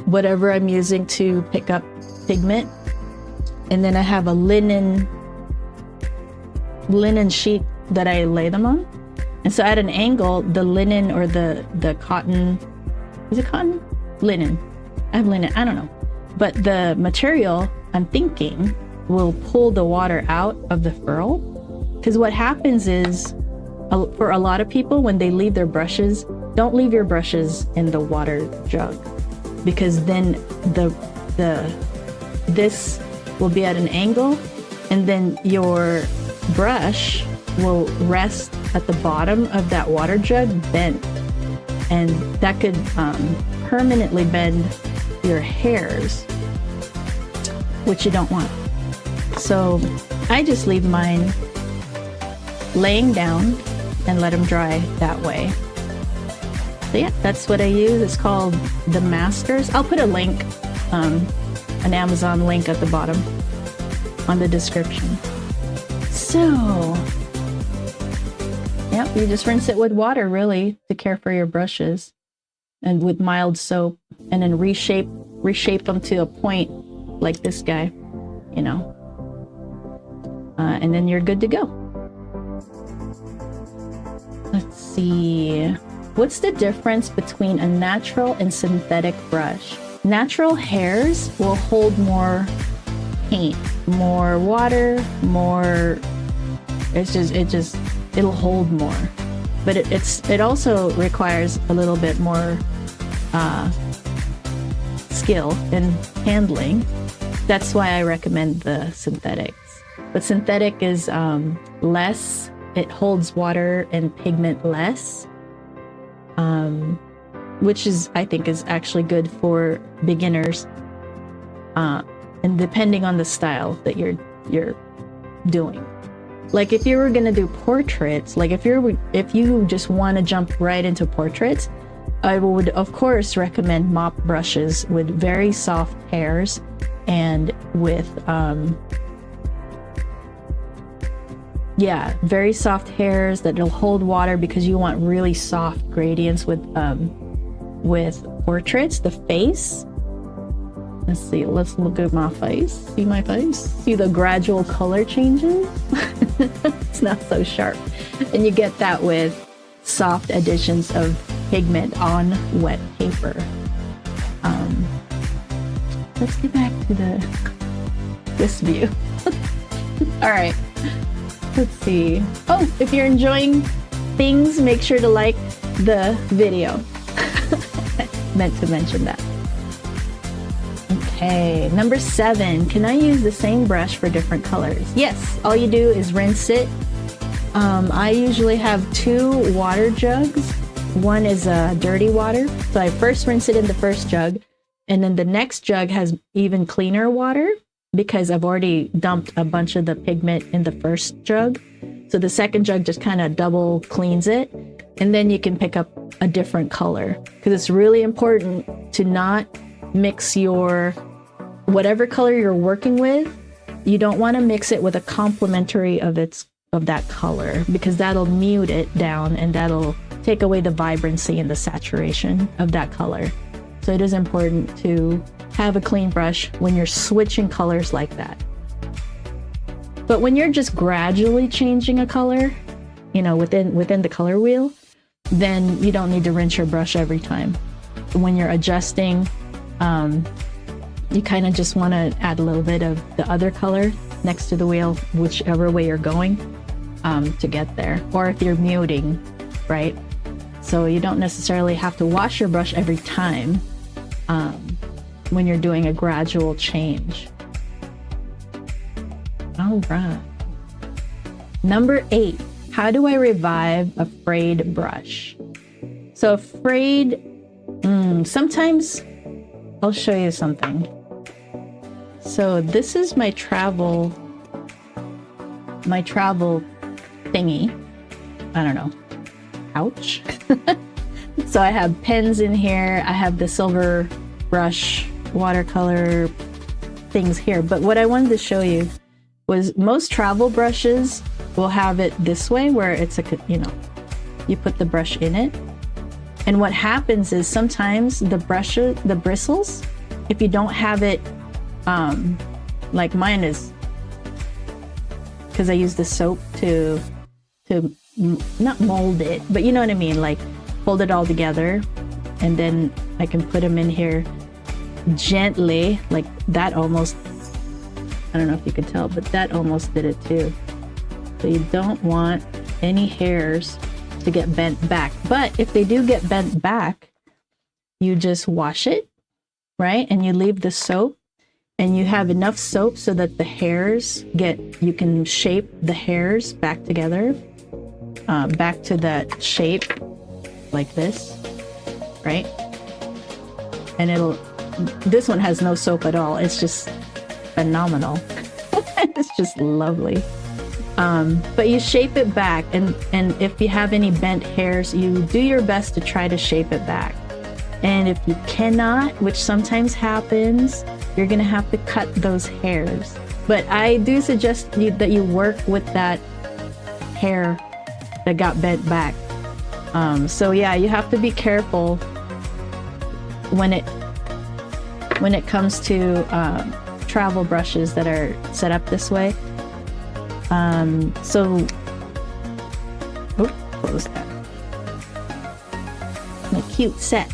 A: whatever I'm using to pick up pigment. And then I have a linen sheet that I lay them on. And so at an angle, the linen or the cotton, is it cotton? Linen. I have linen, I don't know. But the material, I'm thinking, will pull the water out of the furl. Because what happens is, for a lot of people, when they leave their brushes, don't leave your brushes in the water jug. Because then this will be at an angle, and then your brush will rest at the bottom of that water jug bent, and that could permanently bend your hairs, which you don't want. So I just leave mine laying down and let them dry that way. So yeah, that's what I use. It's called the Masters. I'll put a link, an Amazon link at the bottom on the description. So, yep, you just rinse it with water, really, to care for your brushes, and with mild soap, and then reshape them to a point like this guy, and then you're good to go. Let's see. What's the difference between a natural and synthetic brush? Natural hairs will hold more paint, more water, more, it'll hold more. But it also requires a little bit more skill in handling. That's why I recommend the synthetics. But synthetic is less, it holds water and pigment less, which is, I think, is actually good for beginners, and depending on the style that you're doing. Like if you were gonna do portraits, like if you just want to jump right into portraits, I would of course recommend mop brushes with very soft hairs and with very soft hairs that'll hold water, because you want really soft gradients with portraits. The face, let's see, let's look at my face. See my face? See the gradual color changes? It's not so sharp. And you get that with soft additions of pigment on wet paper. Let's get back to this view. All right. Let's see. Oh, if you're enjoying things, make sure to like the video. Meant to mention that. Okay, number 7. Can I use the same brush for different colors? Yes, all you do is rinse it. I usually have 2 water jugs. One is dirty water, so I first rinse it in the first jug, and then the next jug has even cleaner water, because I've already dumped a bunch of the pigment in the first jug. So the second jug just kind of double cleans it, and then you can pick up a different color, because it's really important to not mix your whatever color you're working with. You don't want to mix it with a complementary of that color, because that'll mute it down and that'll take away the vibrancy and the saturation of that color. So it is important to have a clean brush when you're switching colors like that. But when you're just gradually changing a color, you know, within the color wheel, then you don't need to rinse your brush every time. When you're adjusting, you kind of just want to add a little bit of the other color next to the wheel, whichever way you're going, to get there. Or if you're muting, right? So you don't necessarily have to wash your brush every time when you're doing a gradual change. All right. Number 8, how do I revive a frayed brush? So frayed, sometimes I'll show you something. So this is my travel thingy. I don't know, pouch. So I have pens in here. I have the silver brush, watercolor things here. But what I wanted to show you was most travel brushes will have it this way, where it's you put the brush in it. And what happens is sometimes the bristles, if you don't have it, like mine is, because I use the soap to not mold it, but you know what I mean, like hold it all together, and then I can put them in here gently, like that almost, I don't know if you could tell, but that almost did it too. So you don't want any hairs to get bent back. But if they do get bent back, you just wash it, right? And you leave the soap, and you have enough soap so that the hairs you can shape the hairs back together, back to that shape like this, right? And this one has no soap at all. It's just phenomenal. It's just lovely. But you shape it back, and if you have any bent hairs, you do your best to try to shape it back. And if you cannot, which sometimes happens, you're gonna have to cut those hairs. But I do suggest that you work with that hair that got bent back. So yeah, you have to be careful when it comes to travel brushes that are set up this way. Close that. my cute set.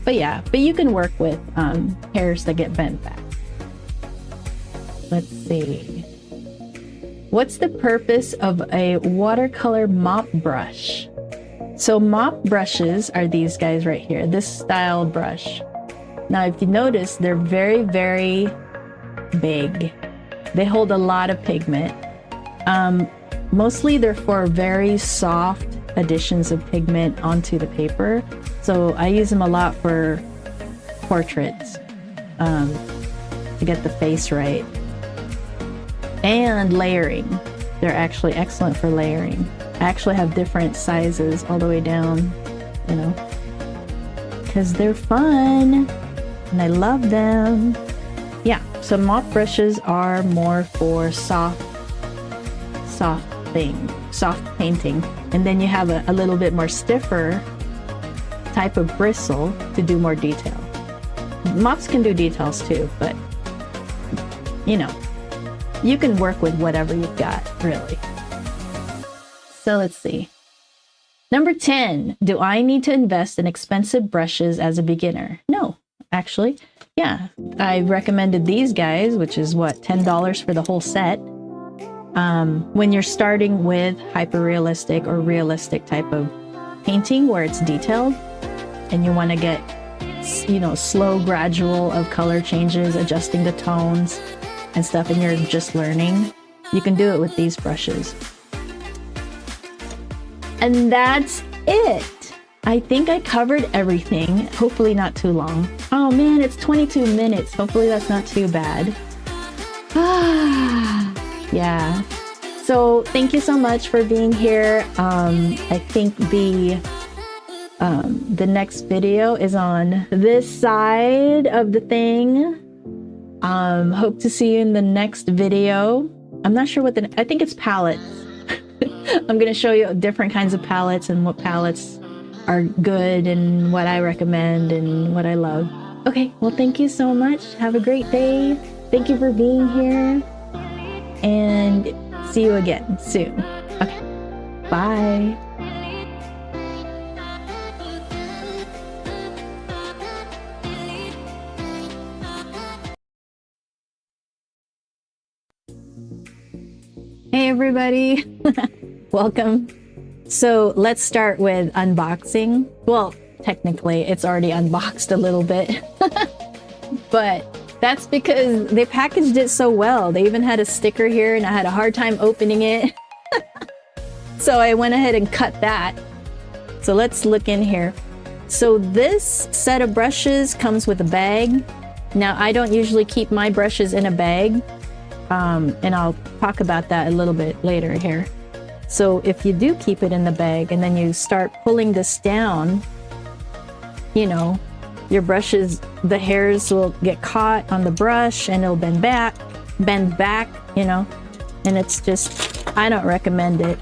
A: But yeah, but you can work with hairs that get bent back. Let's see. What's the purpose of a watercolor mop brush? So mop brushes are these guys right here, this style brush. Now, if you notice, they're very, very big. They hold a lot of pigment. Mostly they're for very soft additions of pigment onto the paper. So I use them a lot for portraits, to get the face right. And layering. They're actually excellent for layering. I actually have different sizes all the way down, you know, because they're fun and I love them. Yeah, so mop brushes are more for soft painting. And then you have a little bit more stiffer type of bristle to do more detail. Mops can do details too, but you know, you can work with whatever you've got, really. So let's see. Number 10, do I need to invest in expensive brushes as a beginner? No, actually. Yeah, I recommended these guys, which is what, $10 for the whole set. When you're starting with hyper-realistic or realistic type of painting where it's detailed and you want to get, you know, slow, gradual of color changes, adjusting the tones and stuff, and you're just learning, you can do it with these brushes. And that's it. I think I covered everything. Hopefully not too long. Oh man, it's 22 minutes. Hopefully that's not too bad. Yeah. So thank you so much for being here. I think the next video is on this side of the thing. Hope to see you in the next video. I'm not sure what I think it's palettes. I'm going to show you different kinds of palettes and what palettes are good and what I recommend and what I love. Okay, well, thank you so much. Have a great day. Thank you for being here. And see you again soon. Okay, bye. Hey everybody, welcome. So let's start with unboxing. Well, technically it's already unboxed a little bit, but that's because they packaged it so well. They even had a sticker here and I had a hard time opening it. So I went ahead and cut that. So let's look in here. So this set of brushes comes with a bag. Now I don't usually keep my brushes in a bag. And I'll talk about that a little bit later here. So if you do keep it in the bag and then you start pulling this down, you know, your brushes, the hairs will get caught on the brush and it'll bend back, you know, and it's just, I don't recommend it.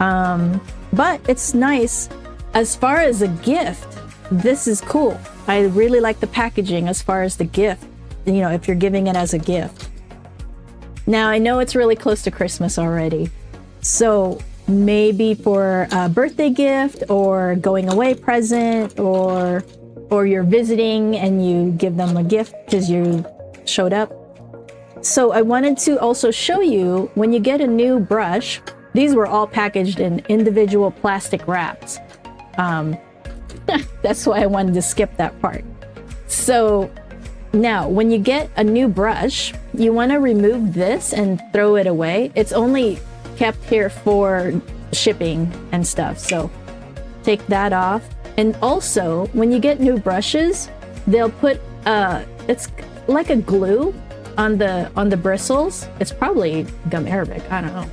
A: But it's nice. As far as a gift, this is cool. I really like the packaging as far as the gift, you know, if you're giving it as a gift. Now, I know it's really close to Christmas already, so maybe for a birthday gift or going away present, or you're visiting and you give them a gift because you showed up. So I wanted to also show you, when you get a new brush, these were all packaged in individual plastic wraps. That's why I wanted to skip that part. So now, when you get a new brush, you want to remove this and throw it away. It's only kept here for shipping and stuff, so take that off. And also, when you get new brushes, they'll put it's like a glue on the bristles. It's probably gum arabic, I don't know,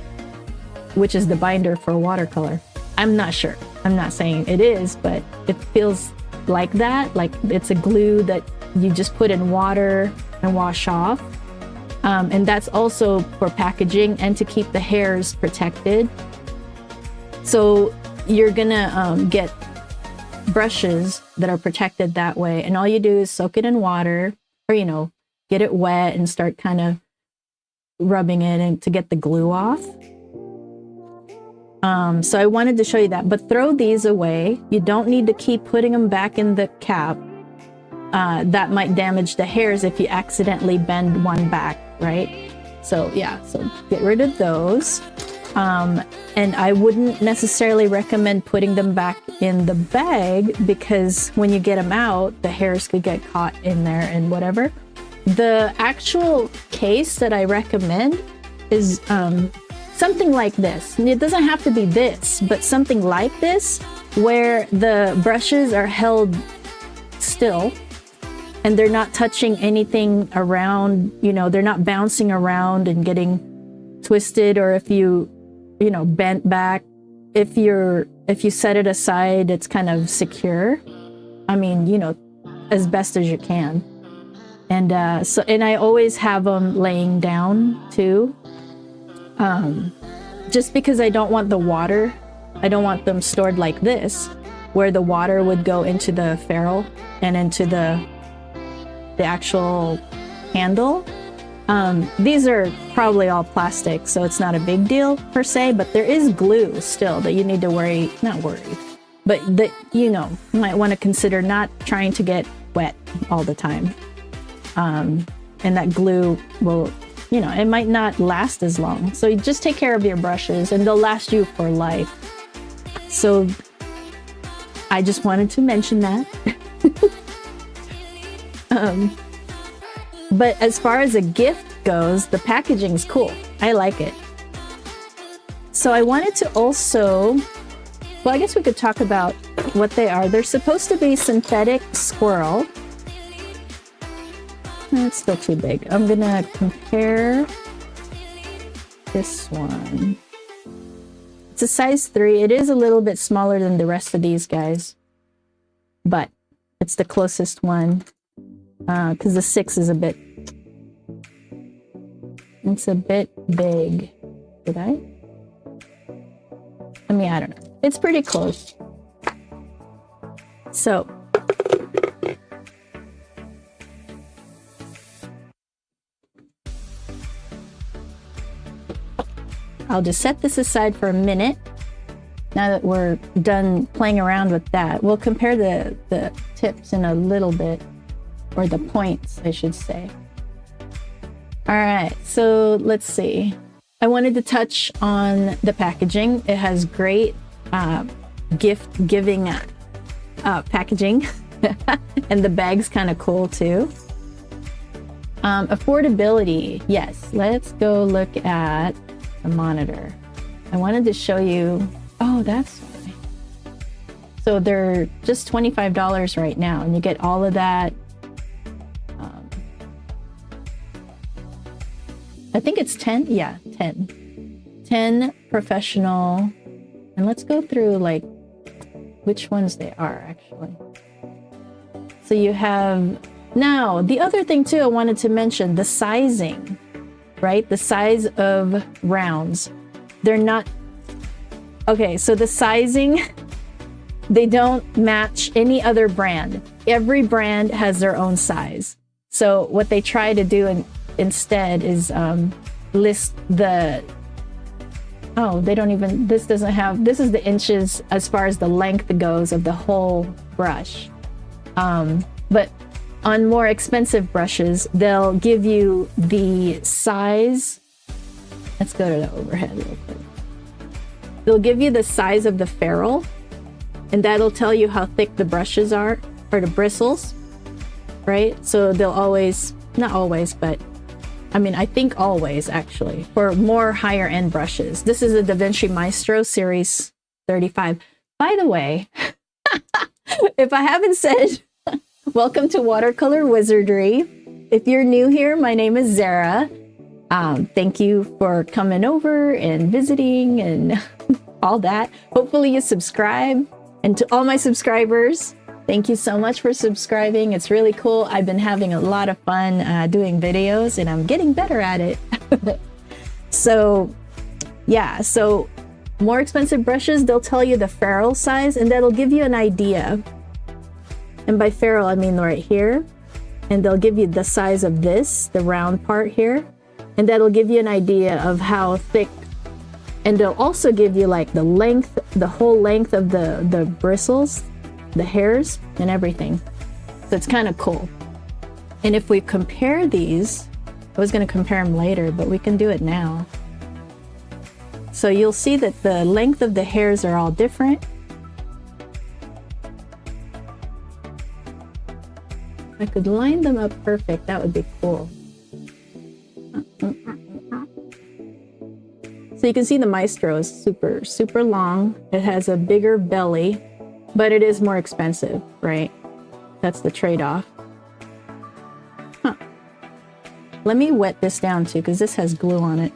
A: which is the binder for watercolor. I'm not sure. I'm not saying it is, but it feels like that, like it's a glue that you just put in water and wash off. And that's also for packaging and to keep the hairs protected. So you're gonna get brushes that are protected that way. And all you do is soak it in water, or, you know, get it wet and start kind of rubbing it and to get the glue off. So I wanted to show you that, but throw these away. You don't need to keep putting them back in the cap. That might damage the hairs if you accidentally bend one back, right? So yeah, so get rid of those. And I wouldn't necessarily recommend putting them back in the bag, because when you get them out, the hairs could get caught in there and whatever. The actual case that I recommend is something like this. It doesn't have to be this, but something like this, where the brushes are held still and they're not touching anything around, you know, they're not bouncing around and getting twisted, or if you know, bent back. If you set it aside, it's kind of secure. I mean, you know, as best as you can. And and I always have them laying down too. Just because I don't want the water, I don't want them stored like this, where the water would go into the ferrule and into the actual handle. These are probably all plastic, so it's not a big deal per se, but there is glue still that you need to not worry, but that, you know, you might want to consider not trying to get wet all the time. And that glue will, you know, it might not last as long. So you just take care of your brushes and they'll last you for life. So I just wanted to mention that. But as far as a gift goes, the packaging's cool. I like it. So I wanted to also, well, I guess we could talk about what they are. They're supposed to be synthetic squirrel. That's still too big. I'm gonna compare this one. It's a size 3. It is a little bit smaller than the rest of these guys, but it's the closest one. Because the 6 is it's a bit big. Did I? I mean, I don't know. It's pretty close. So, I'll just set this aside for a minute. Now that we're done playing around with that, we'll compare the tips in a little bit. Or the points, I should say. All right, so let's see. I wanted to touch on the packaging. It has great gift-giving packaging. And the bag's kind of cool too. Affordability, yes. Let's go look at the monitor. I wanted to show you, oh, that's why. So they're just $25 right now, and you get all of that. I think it's 10. Yeah, 10. 10 professional. And let's go through like which ones they are actually. So you have, now the other thing too I wanted to mention, the sizing, right? The size of rounds. They're not, okay, so the sizing, they don't match any other brand. Every brand has their own size. So what they try to do instead is list the, oh, they don't even, this doesn't have, this is the inches as far as the length goes of the whole brush. But on more expensive brushes, they'll give you the size. Let's go to the overhead real quick. They'll give you the size of the ferrule, and that'll tell you how thick the brushes are, or the bristles, right? So they'll always, not always, but I mean, I think always actually, for more higher end brushes. This is a DaVinci Maestro Series 35. By the way, if I haven't said, welcome to Watercolor Wizardry. If you're new here, my name is Zara. Thank you for coming over and visiting and all that. Hopefully you subscribe. And to all my subscribers, thank you so much for subscribing. It's really cool. I've been having a lot of fun doing videos, and I'm getting better at it. So yeah, so more expensive brushes, they'll tell you the ferrule size, and that'll give you an idea. And by ferrule, I mean right here. And they'll give you the size of this, the round part here. And that'll give you an idea of how thick And they'll also give you like the length, the whole length of the bristles, the hairs and everything. So it's kind of cool. And if we compare these, I was going to compare them later, but we can do it now. So you'll see that the length of the hairs are all different. If I could line them up perfect, that would be cool. So you can see the Maestro is super, super long. It has a bigger belly, but it is more expensive, right? That's the trade-off. Huh. Let me wet this down too, because this has glue on it.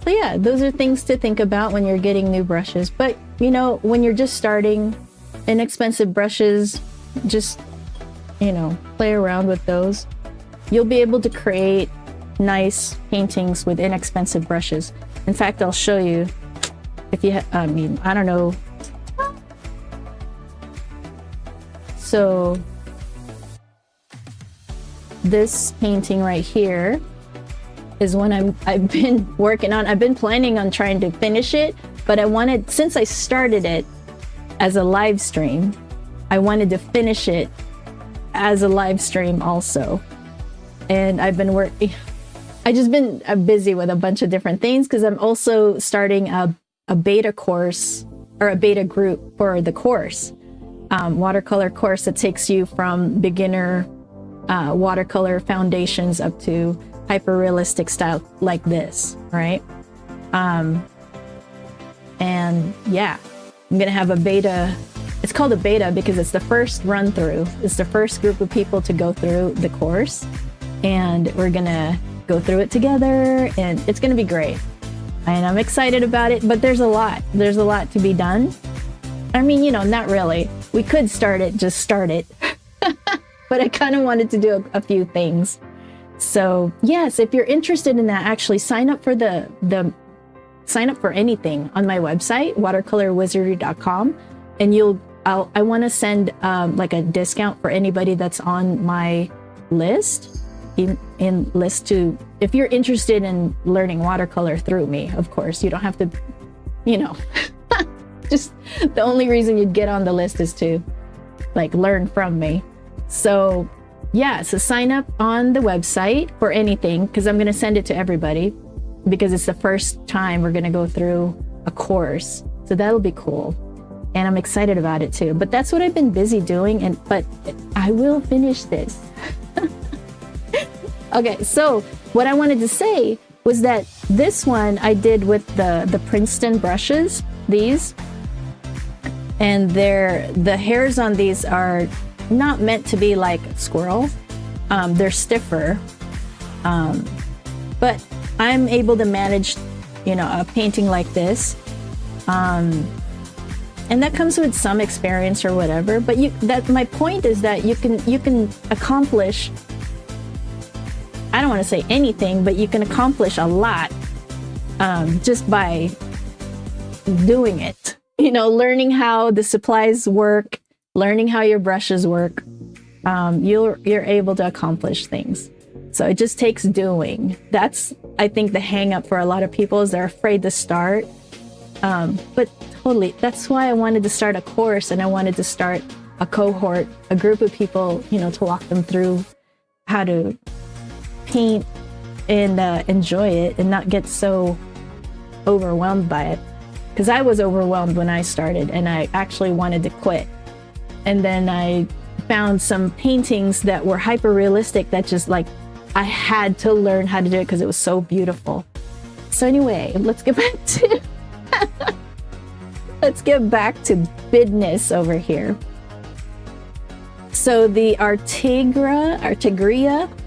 A: So yeah, those are things to think about when you're getting new brushes. But you know, when you're just starting, inexpensive brushes, just, you know, play around with those. You'll be able to create nice paintings with inexpensive brushes. In fact, I'll show you if you I mean, I don't know. So this painting right here is one I've been working on. I've been planning on trying to finish it, but I wanted, since I started it as a live stream, I wanted to finish it as a live stream also. And I've been working, I just been busy with a bunch of different things because I'm also starting a beta course or a beta group for the course, watercolor course that takes you from beginner watercolor foundations up to hyper realistic style like this, right? And yeah, I'm gonna have a beta. It's called a beta because it's the first run through. It's the first group of people to go through the course, and we're gonna go through it together, and it's gonna be great. And I'm excited about it, but there's a lot to be done. I mean, you know, not really. We could start it, just start it. But I kind of wanted to do a few things. So yes, if you're interested in that, actually sign up for sign up for anything on my website, watercolorwizardry.com, and I want to send like a discount for anybody that's on my list, in list to, if you're interested in learning watercolor through me, of course, you don't have to, you know, just the only reason you'd get on the list is to like learn from me. So yeah, so sign up on the website for anything, because I'm going to send it to everybody because it's the first time we're going to go through a course. So that'll be cool. And I'm excited about it too. But that's what I've been busy doing, but I will finish this. Okay, so what I wanted to say was that this one I did with the Princeton brushes, these. And the hairs on these are not meant to be like squirrel. They're stiffer. But I'm able to manage, you know, a painting like this. And that comes with some experience or whatever. But my point is that you can accomplish, I don't want to say anything, but you can accomplish a lot just by doing it. You know, learning how the supplies work, learning how your brushes work, you're able to accomplish things. So it just takes doing. That's, I think, the hang up for a lot of people, is they're afraid to start. But totally, that's why I wanted to start a course, and I wanted to start a cohort, a group of people, you know, to walk them through how to paint and enjoy it and not get so overwhelmed by it. Because I was overwhelmed when I started, and I actually wanted to quit. And then I found some paintings that were hyper realistic that just like, I had to learn how to do it because it was so beautiful. So anyway, let's get back to let's get back to business over here. So the Artigria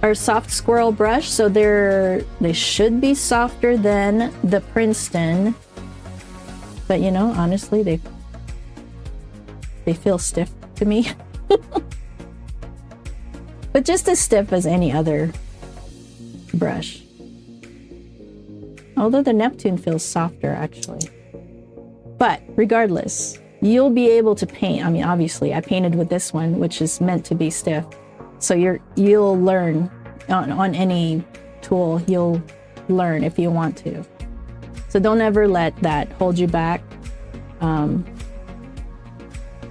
A: are soft squirrel brush. So they should be softer than the Princeton. But you know, honestly, they feel stiff to me. But just as stiff as any other brush. Although the Neptune feels softer, actually. But regardless, you'll be able to paint. I mean, obviously, I painted with this one, which is meant to be stiff. So you'll learn on any tool. You'll learn if you want to. So don't ever let that hold you back.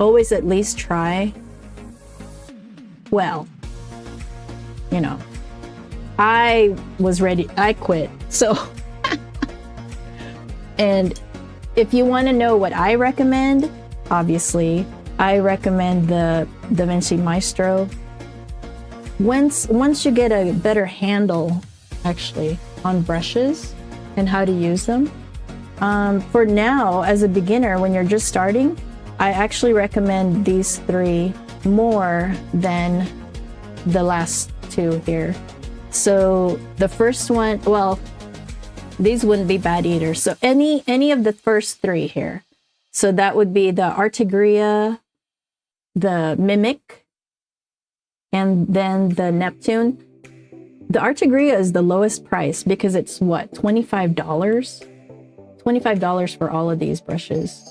A: Always at least try. Well, you know, I was ready, I quit. So, and if you want to know what I recommend, obviously, I recommend the DaVinci Maestro. Once you get a better handle, actually, on brushes and how to use them. For now, as a beginner, when you're just starting, I actually recommend these three more than the last two here. So the first one, well, these wouldn't be bad either. So any of the first three here. So that would be the Artigria, the Mimic, and then the Neptune. The Artigria is the lowest price because it's what, $25? $25 for all of these brushes.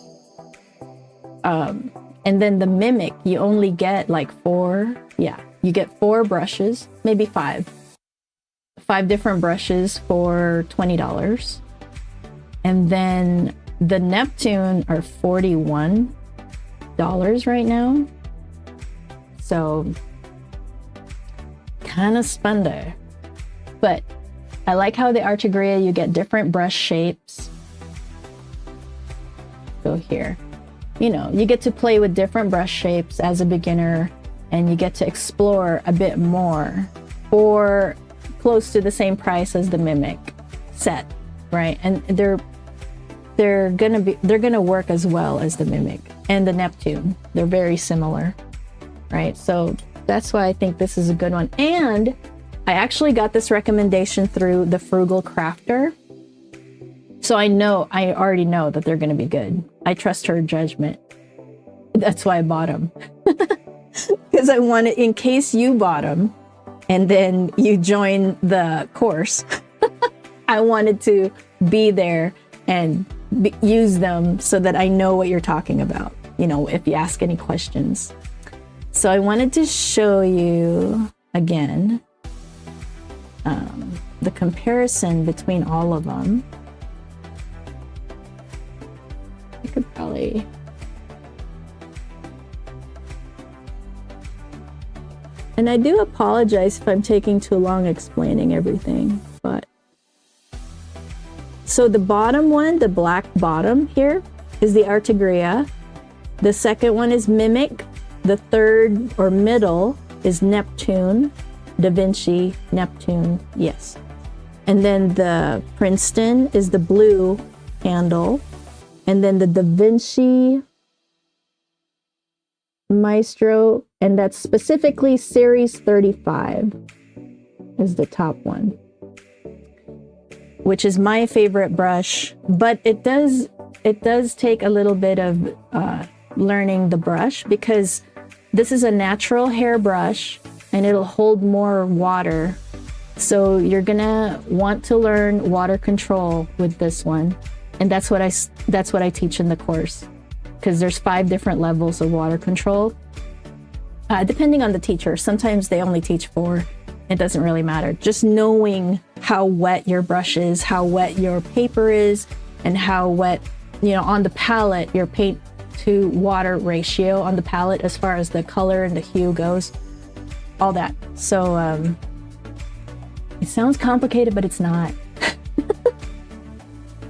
A: And then the Mimic, you only get like four. Yeah, you get 4 brushes, maybe 5. 5 different brushes for $20. And then the Neptune are $41 right now. So kind of spendy. But I like how the Artigria, you get different brush shapes. Go here. You know, you get to play with different brush shapes as a beginner, and you get to explore a bit more for close to the same price as the Mimic set, right? And they're gonna work as well as the Mimic and the Neptune. They're very similar, right? So that's why I think this is a good one. And I actually got this recommendation through the Frugal Crafter. So I already know that they're going to be good. I trust her judgment. That's why I bought them. Because I wanted, in case you bought them and then you join the course, I wanted to be there and use them so that I know what you're talking about, you know, if you ask any questions. So I wanted to show you again the comparison between all of them. I could probably... And I do apologize if I'm taking too long explaining everything, but... So the bottom one, the black bottom here, is the Artigria. The second one is Mimic. The third or middle is Neptune. DaVinci, Neptune, yes. And then the Princeton is the blue handle. And then the DaVinci Maestro, and that's specifically Series 35 is the top one, which is my favorite brush, but it does take a little bit of learning the brush, because this is a natural hair brush and it'll hold more water. So you're gonna want to learn water control with this one. And that's what I teach in the course, because there's 5 different levels of water control. Depending on the teacher, sometimes they only teach 4. It doesn't really matter. Just knowing how wet your brush is, how wet your paper is, and how wet, you know, on the palette, your paint to water ratio on the palette as far as the color and the hue goes, all that. So it sounds complicated, but it's not.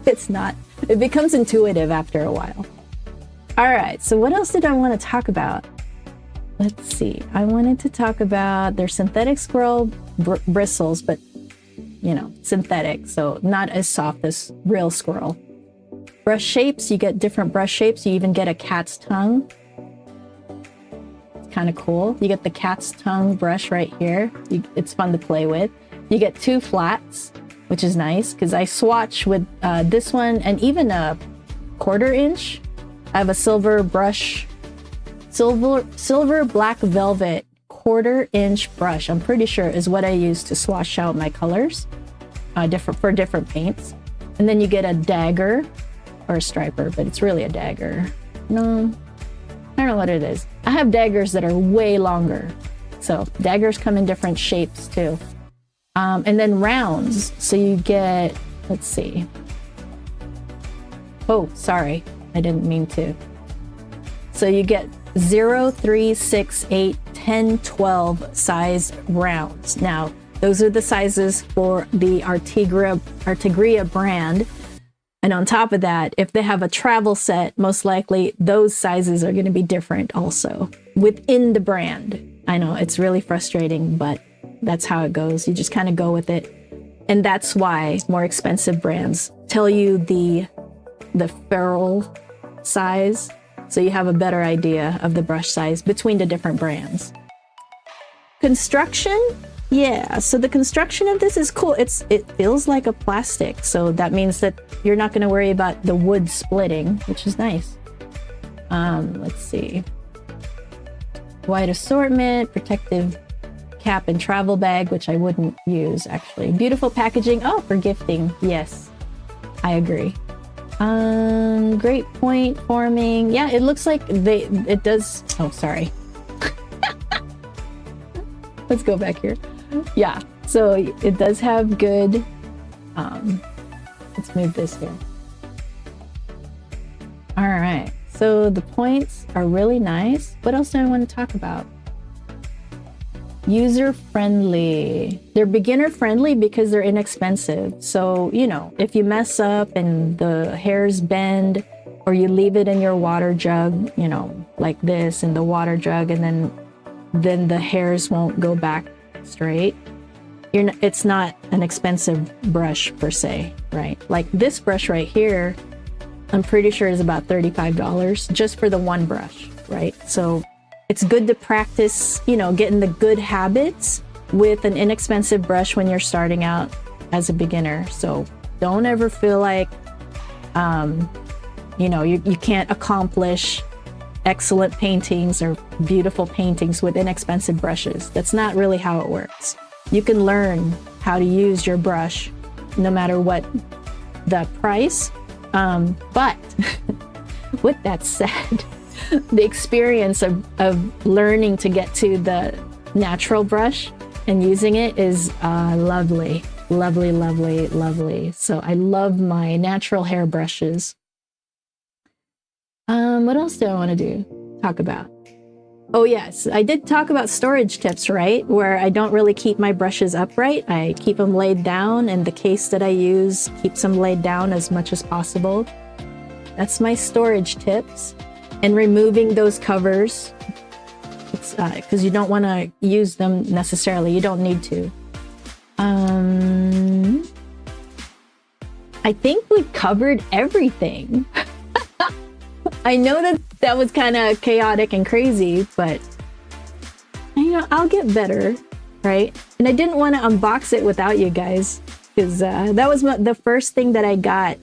A: It's not. It becomes intuitive after a while. All right, so what else did I want to talk about? Let's see. I wanted to talk about their synthetic squirrel bristles, but, you know, synthetic, so not as soft as real squirrel. Brush shapes, you get different brush shapes. You even get a cat's tongue. It's kind of cool. You get the cat's tongue brush right here. It's fun to play with. You get 2 flats, which is nice, because I swatch with this one and even a 1/4 inch. I have a silver brush, silver black velvet 1/4 inch brush. I'm pretty sure is what I use to swatch out my colors, for different paints. And then you get a dagger or a striper, but it's really a dagger. No, I don't know what it is. I have daggers that are way longer. So daggers come in different shapes too. And then rounds. So you get, let's see. Oh, sorry. I didn't mean to. So you get 0, 3, 6, 8, 10, 12 size rounds. Now, those are the sizes for the Artigria brand. And on top of that, if they have a travel set, most likely those sizes are going to be different also within the brand. I know it's really frustrating, but that's how it goes. You just kind of go with it. And that's why more expensive brands tell you the ferrule size, so you have a better idea of the brush size between the different brands. Construction, yeah, so the construction of this is cool. It feels like a plastic, so that means that you're not going to worry about the wood splitting, which is nice. Let's see. Wide assortment, protective cap and travel bag, which I wouldn't use actually. Beautiful packaging. Oh, for gifting. Yes, I agree. Great point forming. Yeah, it looks like it does. Oh, sorry. Let's go back here. Yeah, so it does have good. Let's move this here. All right, so the points are really nice. What else do I want to talk about? User friendly. They're beginner friendly because they're inexpensive. So, you know, if you mess up and the hairs bend, or you leave it in your water jug, you know, like this in the water jug, and then the hairs won't go back straight. It's not an expensive brush per se, right? Like this brush right here, I'm pretty sure is about $35 just for the one brush, right? So it's good to practice, you know, getting the good habits with an inexpensive brush when you're starting out as a beginner. So don't ever feel like, you know, you can't accomplish excellent paintings or beautiful paintings with inexpensive brushes. That's not really how it works. You can learn how to use your brush no matter what the price. But with that said, the experience of learning to get to the natural brush and using it is lovely, lovely, lovely, lovely. So I love my natural hair brushes. What else do I want to talk about? Oh yes, I did talk about storage tips, right? Where I don't really keep my brushes upright. I keep them laid down, and the case that I use keeps them laid down as much as possible. That's my storage tips. And removing those covers, because you don't want to use them necessarily. You don't need to. I think we covered everything. I know that was kind of chaotic and crazy, but you know, I'll get better, right? And I didn't want to unbox it without you guys, because that was the first thing that I got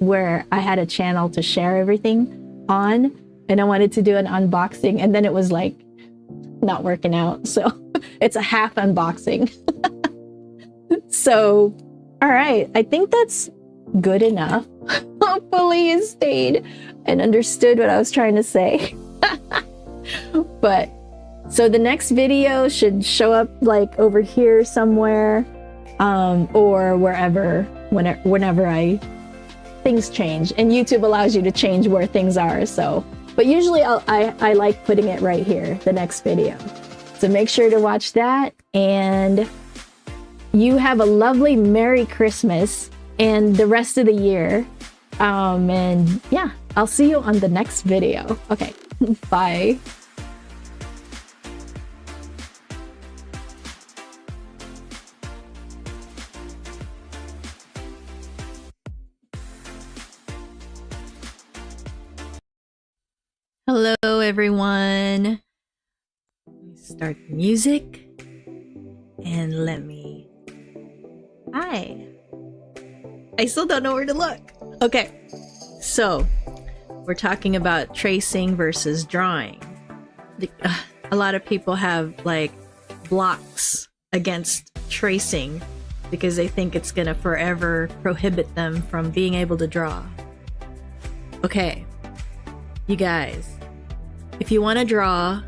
A: where I had a channel to share everything on, and I wanted to do an unboxing, and then it was like not working out, so it's a half unboxing. So, all right, I think that's good enough. Hopefully you stayed and understood what I was trying to say. But so the next video should show up like over here somewhere, or wherever, whenever things change, and YouTube allows you to change where things are. So, but usually I like putting it right here, the next video. So make sure to watch that, and you have a lovely Merry Christmas and the rest of the year. And yeah, I'll see you on the next video. Okay, bye. Hello, everyone. Let me start the music and hi. I still don't know where to look. Okay, so we're talking about tracing versus drawing. A lot of people have like blocks against tracing because they think it's gonna forever prohibit them from being able to draw. Okay, you guys, if you want to draw,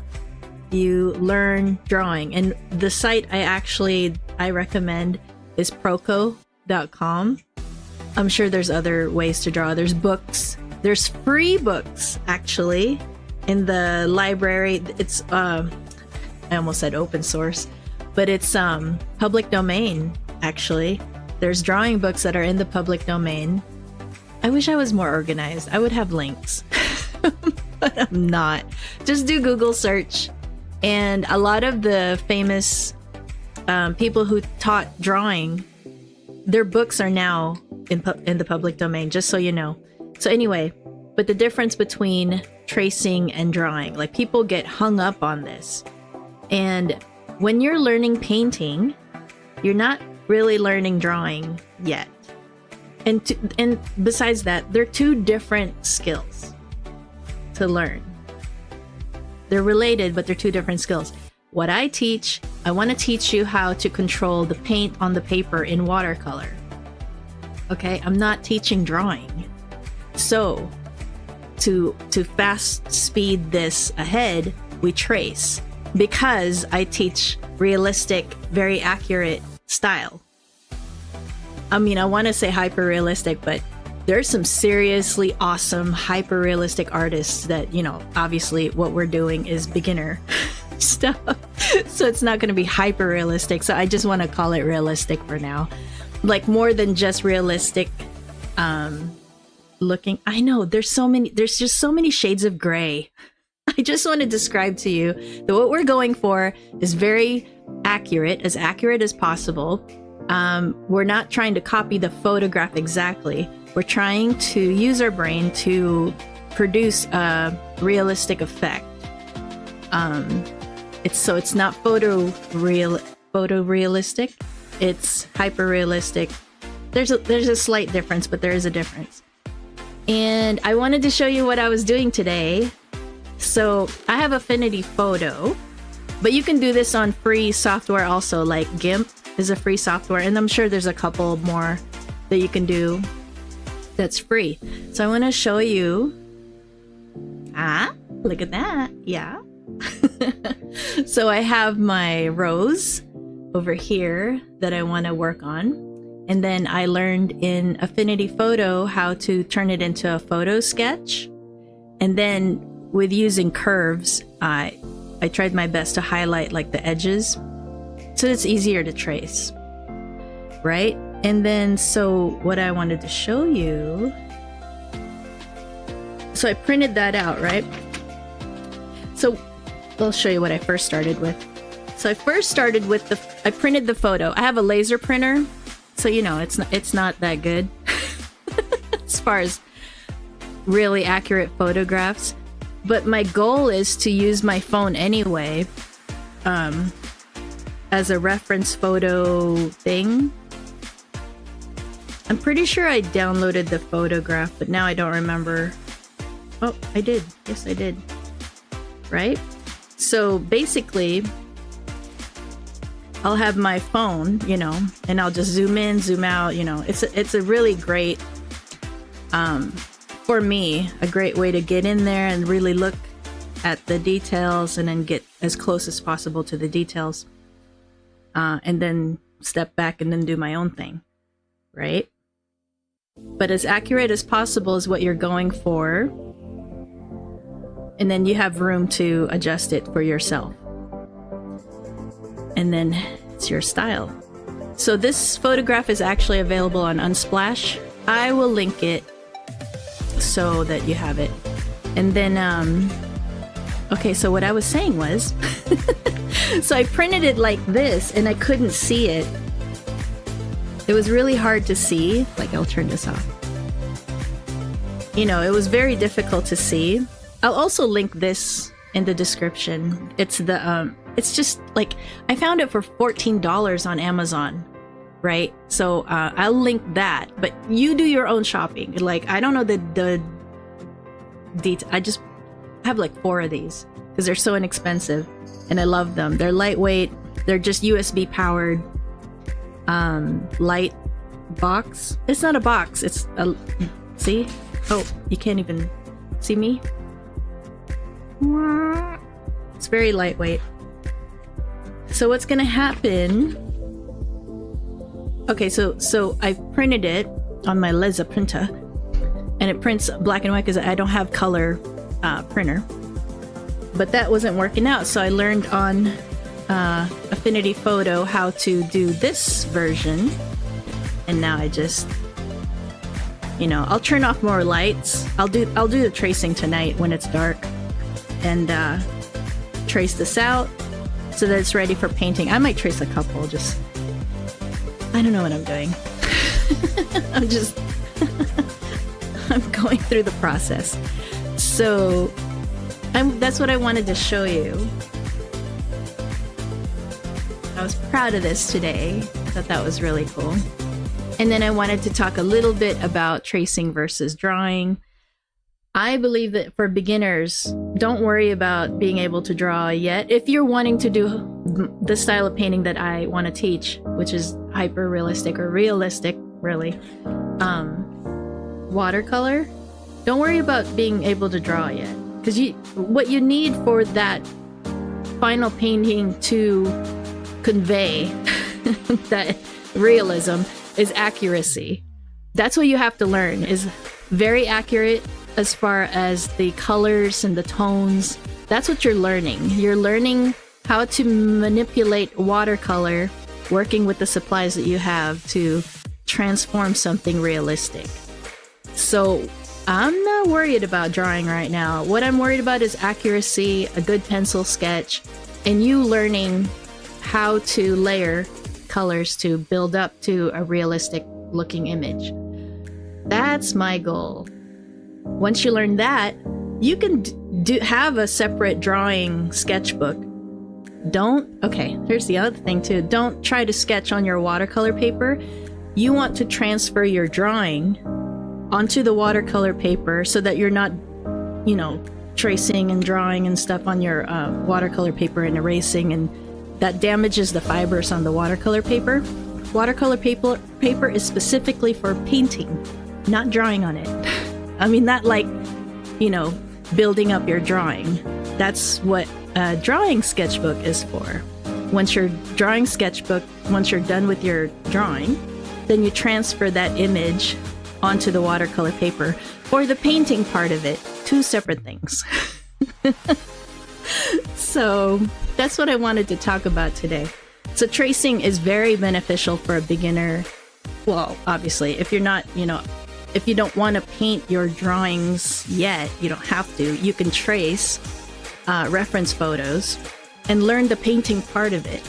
A: you learn drawing, and the site I recommend is proco.com. I'm sure there's other ways to draw. There's books There's free books actually in the library. It's I almost said open source, but it's public domain actually. There's drawing books that are in the public domain. I wish I was more organized. I would have links, but I'm not. Just do Google search, and a lot of the famous people who taught drawing, their books are now in the public domain, just so you know. So anyway, but the difference between tracing and drawing, like people get hung up on this. And when you're learning painting, you're not really learning drawing yet. And besides that, they're two different skills to learn. They're related, but they're two different skills. What I teach, I want to teach you how to control the paint on the paper in watercolor. Okay, I'm not teaching drawing. So to fast speed this ahead, we trace, because I teach realistic, very accurate style. I mean, I want to say hyper realistic, but there's some seriously awesome hyper realistic artists that, you know, obviously what we're doing is beginner stuff. So it's not going to be hyper realistic. So I just want to call it realistic for now. Like more than just realistic looking. I know there's just so many shades of gray. I just want to describe to you that what we're going for is very accurate as possible. We're not trying to copy the photograph exactly. We're trying to use our brain to produce a realistic effect. It's not photorealistic. It's hyper realistic. There's a slight difference, but there is a difference. And I wanted to show you what I was doing today. So I have Affinity Photo, but you can do this on free software also, like GIMP is a free software, and I'm sure there's a couple more that you can do that's free. So I want to show you. Look at that. Yeah. So I have my rose over here that I want to work on, and then I learned in Affinity Photo how to turn it into a photo sketch, and then with using curves, I tried my best to highlight like the edges so it's easier to trace, right? And then so what I wanted to show you, so I printed that out, right? So I'll show you what I first started with. So I first started with I printed the photo. I have a laser printer, so you know it's not that good as far as really accurate photographs. But my goal is to use my phone anyway, as a reference photo thing. I'm pretty sure I downloaded the photograph, but now I don't remember. Oh, I did. Yes, I did. Right? So basically, I'll have my phone, you know, and I'll just zoom in, zoom out, you know. It's a really great, for me, a great way to get in there and really look at the details and then get as close as possible to the details. And then step back and then do my own thing, right? But as accurate as possible is what you're going for. And then you have room to adjust it for yourself. And then it's your style. So this photograph is actually available on Unsplash. I will link it so that you have it. And then, okay, so what I was saying was, so I printed it like this and I couldn't see it. It was really hard to see. Like, I'll turn this off. You know, it was very difficult to see. I'll also link this in the description. It's the, it's just like, I found it for $14 on Amazon, right? So I'll link that, but you do your own shopping. Like, I don't know the detail. I just have like 4 of these because they're so inexpensive and I love them. They're lightweight. They're just USB powered, light box. It's not a box. It's a, see? Oh, you can't even see me. It's very lightweight. So what's gonna happen? Okay, so I printed it on my laser printer,
B: and it prints black and white because I don't have color printer. But that wasn't working out, so I learned on Affinity Photo how to do this version, and now I just, you know, I'll turn off more lights. I'll do the tracing tonight when it's dark, and trace this out so that it's ready for painting. I might trace a couple, I don't know what I'm doing. I'm going through the process. So that's what I wanted to show you. I was proud of this today. I thought that was really cool. And then I wanted to talk a little bit about tracing versus drawing. I believe that for beginners, don't worry about being able to draw yet. If you're wanting to do the style of painting that I want to teach, which is hyper realistic or realistic, really, watercolor, don't worry about being able to draw yet. Because what you need for that final painting to convey that realism is accuracy. That's what you have to learn, is very accurate as far as the colors and the tones. That's what you're learning. You're learning how to manipulate watercolor, working with the supplies that you have to transform something realistic. So I'm not worried about drawing right now. What I'm worried about is accuracy, a good pencil sketch, and you learning how to layer colors to build up to a realistic looking image. That's my goal. Once you learn that, you can have a separate drawing sketchbook. Here's the other thing too. Don't try to sketch on your watercolor paper. You want to transfer your drawing onto the watercolor paper so that you're not, you know, tracing and drawing and stuff on your watercolor paper and erasing, and that damages the fibers on the watercolor paper. Watercolor paper is specifically for painting, not drawing on it. I mean, not like, you know, building up your drawing. That's what a drawing sketchbook is for. Once you're done with your drawing, then you transfer that image onto the watercolor paper. For the painting part of it, two separate things. So that's what I wanted to talk about today. So tracing is very beneficial for a beginner. Well, obviously, if you're not, you know, if you don't want to paint your drawings yet, you don't have to. You can trace reference photos and learn the painting part of it.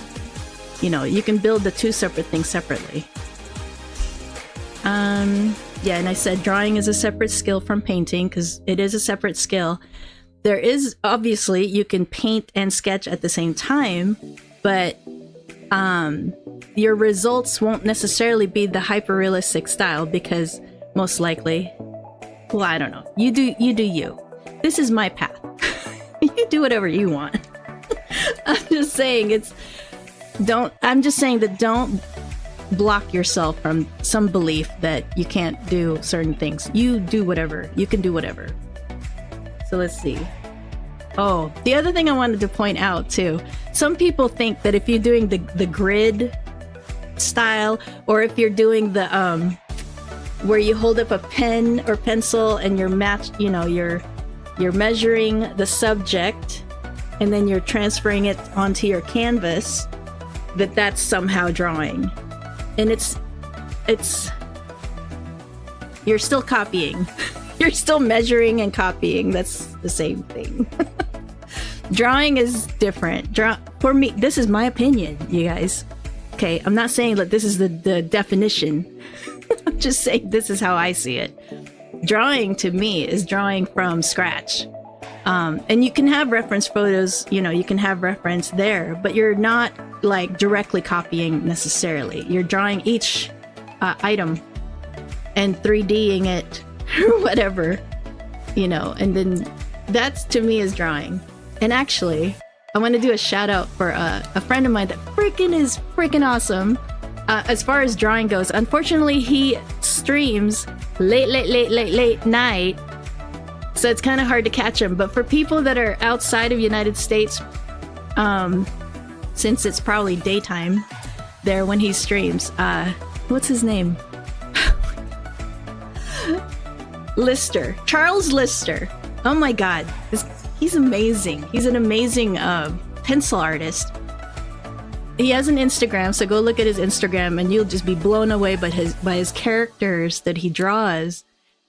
B: You know, you can build the two separate things separately. Yeah, and I said drawing is a separate skill from painting because it is a separate skill. There is, obviously, you can paint and sketch at the same time, but your results won't necessarily be the hyper-realistic style because most likely, well, I don't know. You do you. This is my path. You do whatever you want. I'm just saying don't block yourself from some belief that you can't do certain things. You do whatever. You can do whatever. So let's see. Oh, the other thing I wanted to point out too. Some people think that if you're doing the grid style, or if you're doing the where you hold up a pen or pencil and you're you're measuring the subject and then you're transferring it onto your canvas, that's somehow drawing. And it's you're still copying. You're still measuring and copying. That's the same thing. Drawing is different. For me, this is my opinion, you guys. Okay, I'm not saying that this is the definition. I'm just saying this is how I see it. Drawing to me is drawing from scratch. And you can have reference photos, you know, you can have reference there, but you're not like directly copying necessarily. You're drawing each item and 3Ding it or whatever, you know, and then that's to me is drawing. And actually, I want to do a shout out for a friend of mine that is freaking awesome as far as drawing goes. Unfortunately, he streams late night, so it's kind of hard to catch him. But for people that are outside of United States, since it's probably daytime there when he streams, what's his name? Lister, Charles Lister. Oh my God, he's amazing. He's an amazing pencil artist. He has an Instagram, so go look at his Instagram, and you'll just be blown away by his characters that he draws,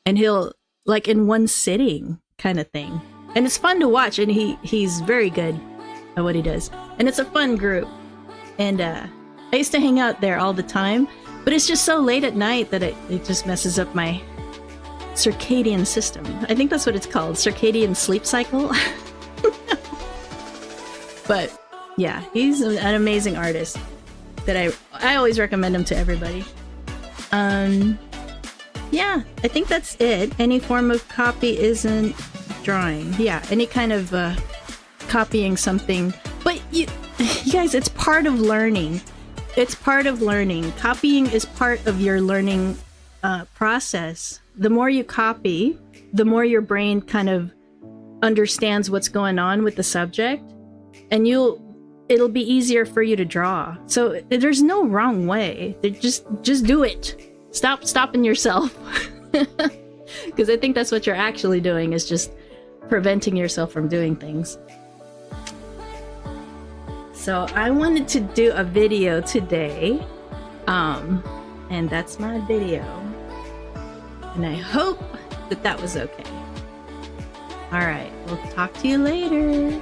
B: and he'll like in one sitting kind of thing, and it's fun to watch. And he's very good at what he does, and it's a fun group. And I used to hang out there all the time, but it's just so late at night that it just messes up my circadian system. I think that's what it's called, circadian sleep cycle. But yeah, he's an amazing artist that I always recommend him to everybody. Yeah, I think that's it. Any form of copy isn't drawing. Yeah, any kind of copying something. But you guys, it's part of learning. It's part of learning. Copying is part of your learning process. The more you copy, the more your brain kind of understands what's going on with the subject, and it'll be easier for you to draw. So there's no wrong way. Just do it. Stop stopping yourself. Because I think that's what you're actually doing, is just preventing yourself from doing things. So I wanted to do a video today, and that's my video. And I hope that was okay. All right, we'll talk to you later.